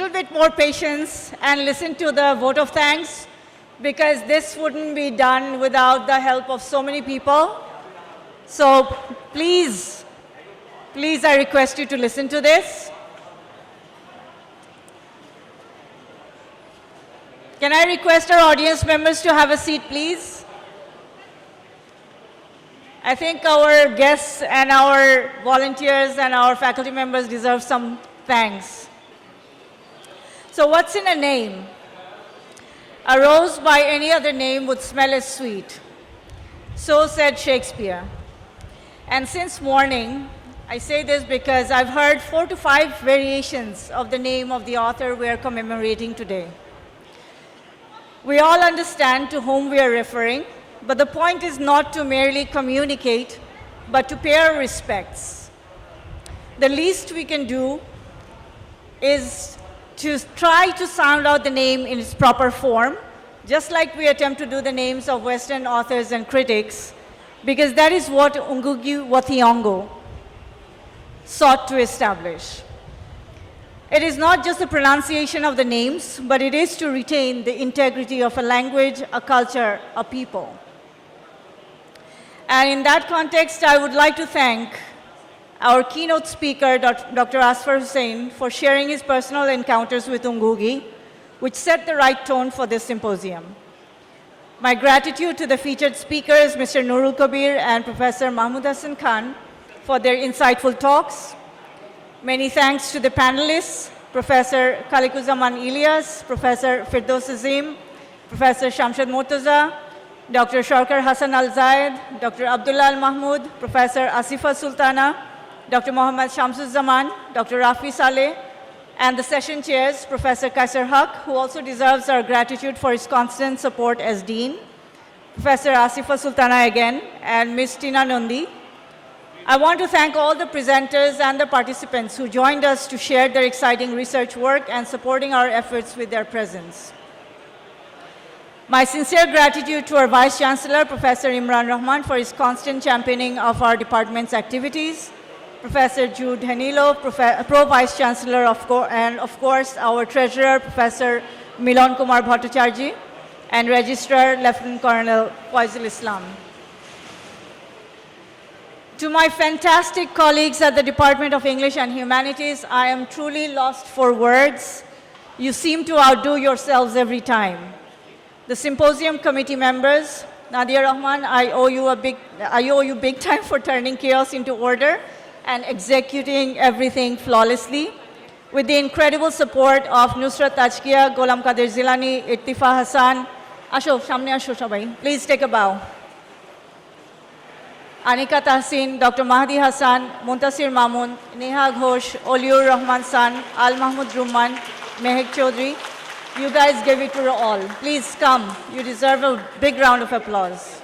bit more patience and listen to the vote of thanks, because this wouldn't be done without the help of so many people. So please, I request you to listen to this. Can I request our audience members to have a seat, please? I think our guests and our volunteers and our faculty members deserve some thanks. So what's in a name? A rose by any other name would smell as sweet. So said Shakespeare. And since morning, I say this because I've heard 4 to 5 variations of the name of the author we are commemorating today. We all understand to whom we are referring, but the point is not to merely communicate, but to pay our respects. The least we can do is to try to sound out the name in its proper form, just like we attempt to do the names of Western authors and critics, because that is what Ngũgĩ wa Thiong'o sought to establish. It is not just the pronunciation of the names, but it is to retain the integrity of a language, a culture, a people. And in that context, I would like to thank our keynote speaker, Dr. Asfar Hussain, for sharing his personal encounters with Ngũgĩ, which set the right tone for this symposium. My gratitude to the featured speakers, Mr. Nurul Kabir and Professor Mahmood Hassan Khan, for their insightful talks. Many thanks to the panelists, Professor Khaliquzzaman Elias, Professor Firdaus Azim, Professor Shamsud Murtuza, Dr. Shaukar Hassan Al-Zayed, Dr. Abdullah Al-Mahmood, Professor Asifa Sultana, Dr. Mohammad Shamsuzzaman, Dr. Rafi Saleh, and the session chairs, Professor Kaisar Haq, who also deserves our gratitude for his constant support as Dean, Professor Asifa Sultana again, and Ms. Tina Nundi. I want to thank all the presenters and the participants who joined us to share their exciting research work and supporting our efforts with their presence. My sincere gratitude to our Vice Chancellor, Professor Imran Rahman, for his constant championing of our department's activities, Professor Jude Hanilo, Pro-Vice Chancellor, and of course, our Treasurer, Professor Milon Kumar Bhattacharjee, and Registrar, Lieutenant Colonel Faisal Islam. To my fantastic colleagues at the Department of English and Humanities, I am truly lost for words. You seem to outdo yourselves every time. The symposium committee members, Nadia Rahman, I owe you big time for turning chaos into order and executing everything flawlessly. With the incredible support of Nusrat Tajkiya, Gholam Qadir Zilani, Ittifa Hassan, Asho, Shamne Asho Shabai, please take a bow. Anika Tahsin, Dr. Mahdi Hassan, Muntasir Mamun, Neha Ghosh, Oliur Rahman San, Al Mahmoud Rumman, Mehek Chaudhry. You guys gave it to all. Please come. You deserve a big round of applause.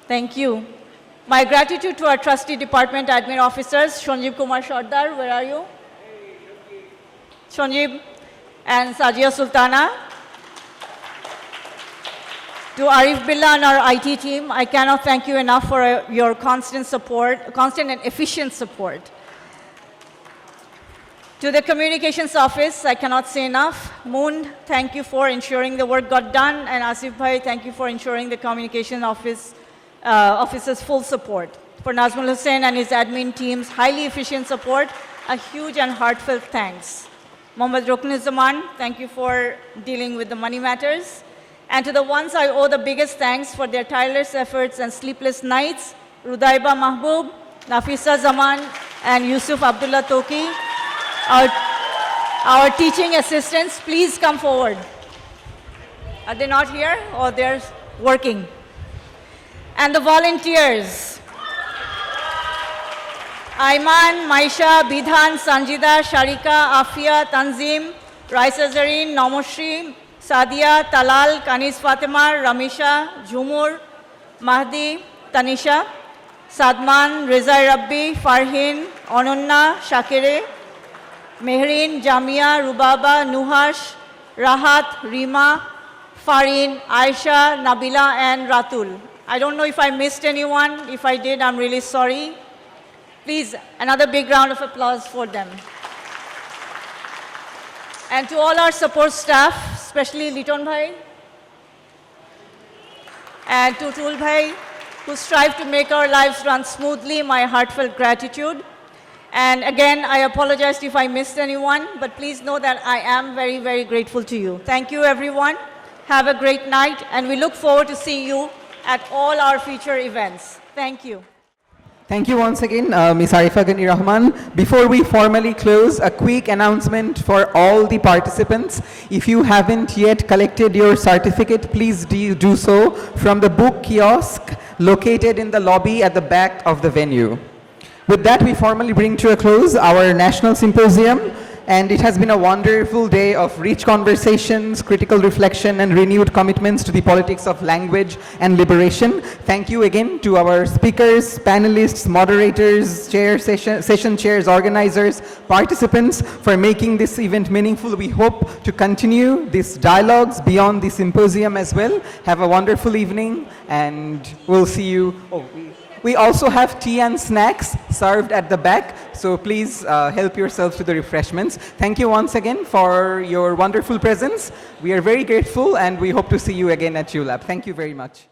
Thank you. My gratitude to our trustee department admin officers, Shonjib Kumar Sardar, where are you? Shonjib and Sajia Sultana. To Arif Billah and our IT team, I cannot thank you enough for your constant support, constant and efficient support. To the communications office, I cannot say enough. Moon, thank you for ensuring the work got done, and Asif Bhai, thank you for ensuring the communication office's full support. For Nazmul Hussain and his admin team's highly efficient support, a huge and heartfelt thanks. Mohammad Ruknuzzaman, thank you for dealing with the money matters. And to the ones I owe the biggest thanks for their tireless efforts and sleepless nights, Rudaiba Mahbub, Nafisa Zaman, and Yusuf Abdullah Toki, Our teaching assistants, please come forward. Are they not here or they're working? And the volunteers. Ayman, Maisha, Bidhan, Sanjida, Sharika, Afia, Tanzim, Raisa Zareen, Nomoshri, Sadia, Talal, Kanis Fatima, Ramisha, Jumur, Mahdi, Tanisha, Sadman, Rizai Rabbi, Farhin, Ononna, Shakire, Mehrin, Jamia, Rubaba, Nuhash, Rahat, Rima, Farin, Aisha, Nabila, and Ratul. I don't know if I missed anyone. If I did, I'm really sorry. Please, another big round of applause for them. And to all our support staff, especially Liton Bhai and to Tul Bhai, who strive to make our lives run smoothly, my heartfelt gratitude. And again, I apologize if I missed anyone, but please know that I am very, very grateful to you. Thank you, everyone. Have a great night, and we look forward to seeing you at all our future events. Thank you. Thank you once again, Ms. Arifa Ghani Rahman. Before we formally close, a quick announcement for all the participants. If you haven't yet collected your certificate, please do so from the book kiosk located in the lobby at the back of the venue. With that, we formally bring to a close our National Symposium, and it has been a wonderful day of rich conversations, critical reflection, and renewed commitments to the politics of language and liberation. Thank you again to our speakers, panelists, moderators, session chairs, organizers, participants for making this event meaningful. We hope to continue these dialogues beyond the symposium as well. Have a wonderful evening, and we'll see you. We also have tea and snacks served at the back, so please help yourselves to the refreshments. Thank you once again for your wonderful presence. We are very grateful, and we hope to see you again at ULAB. Thank you very much.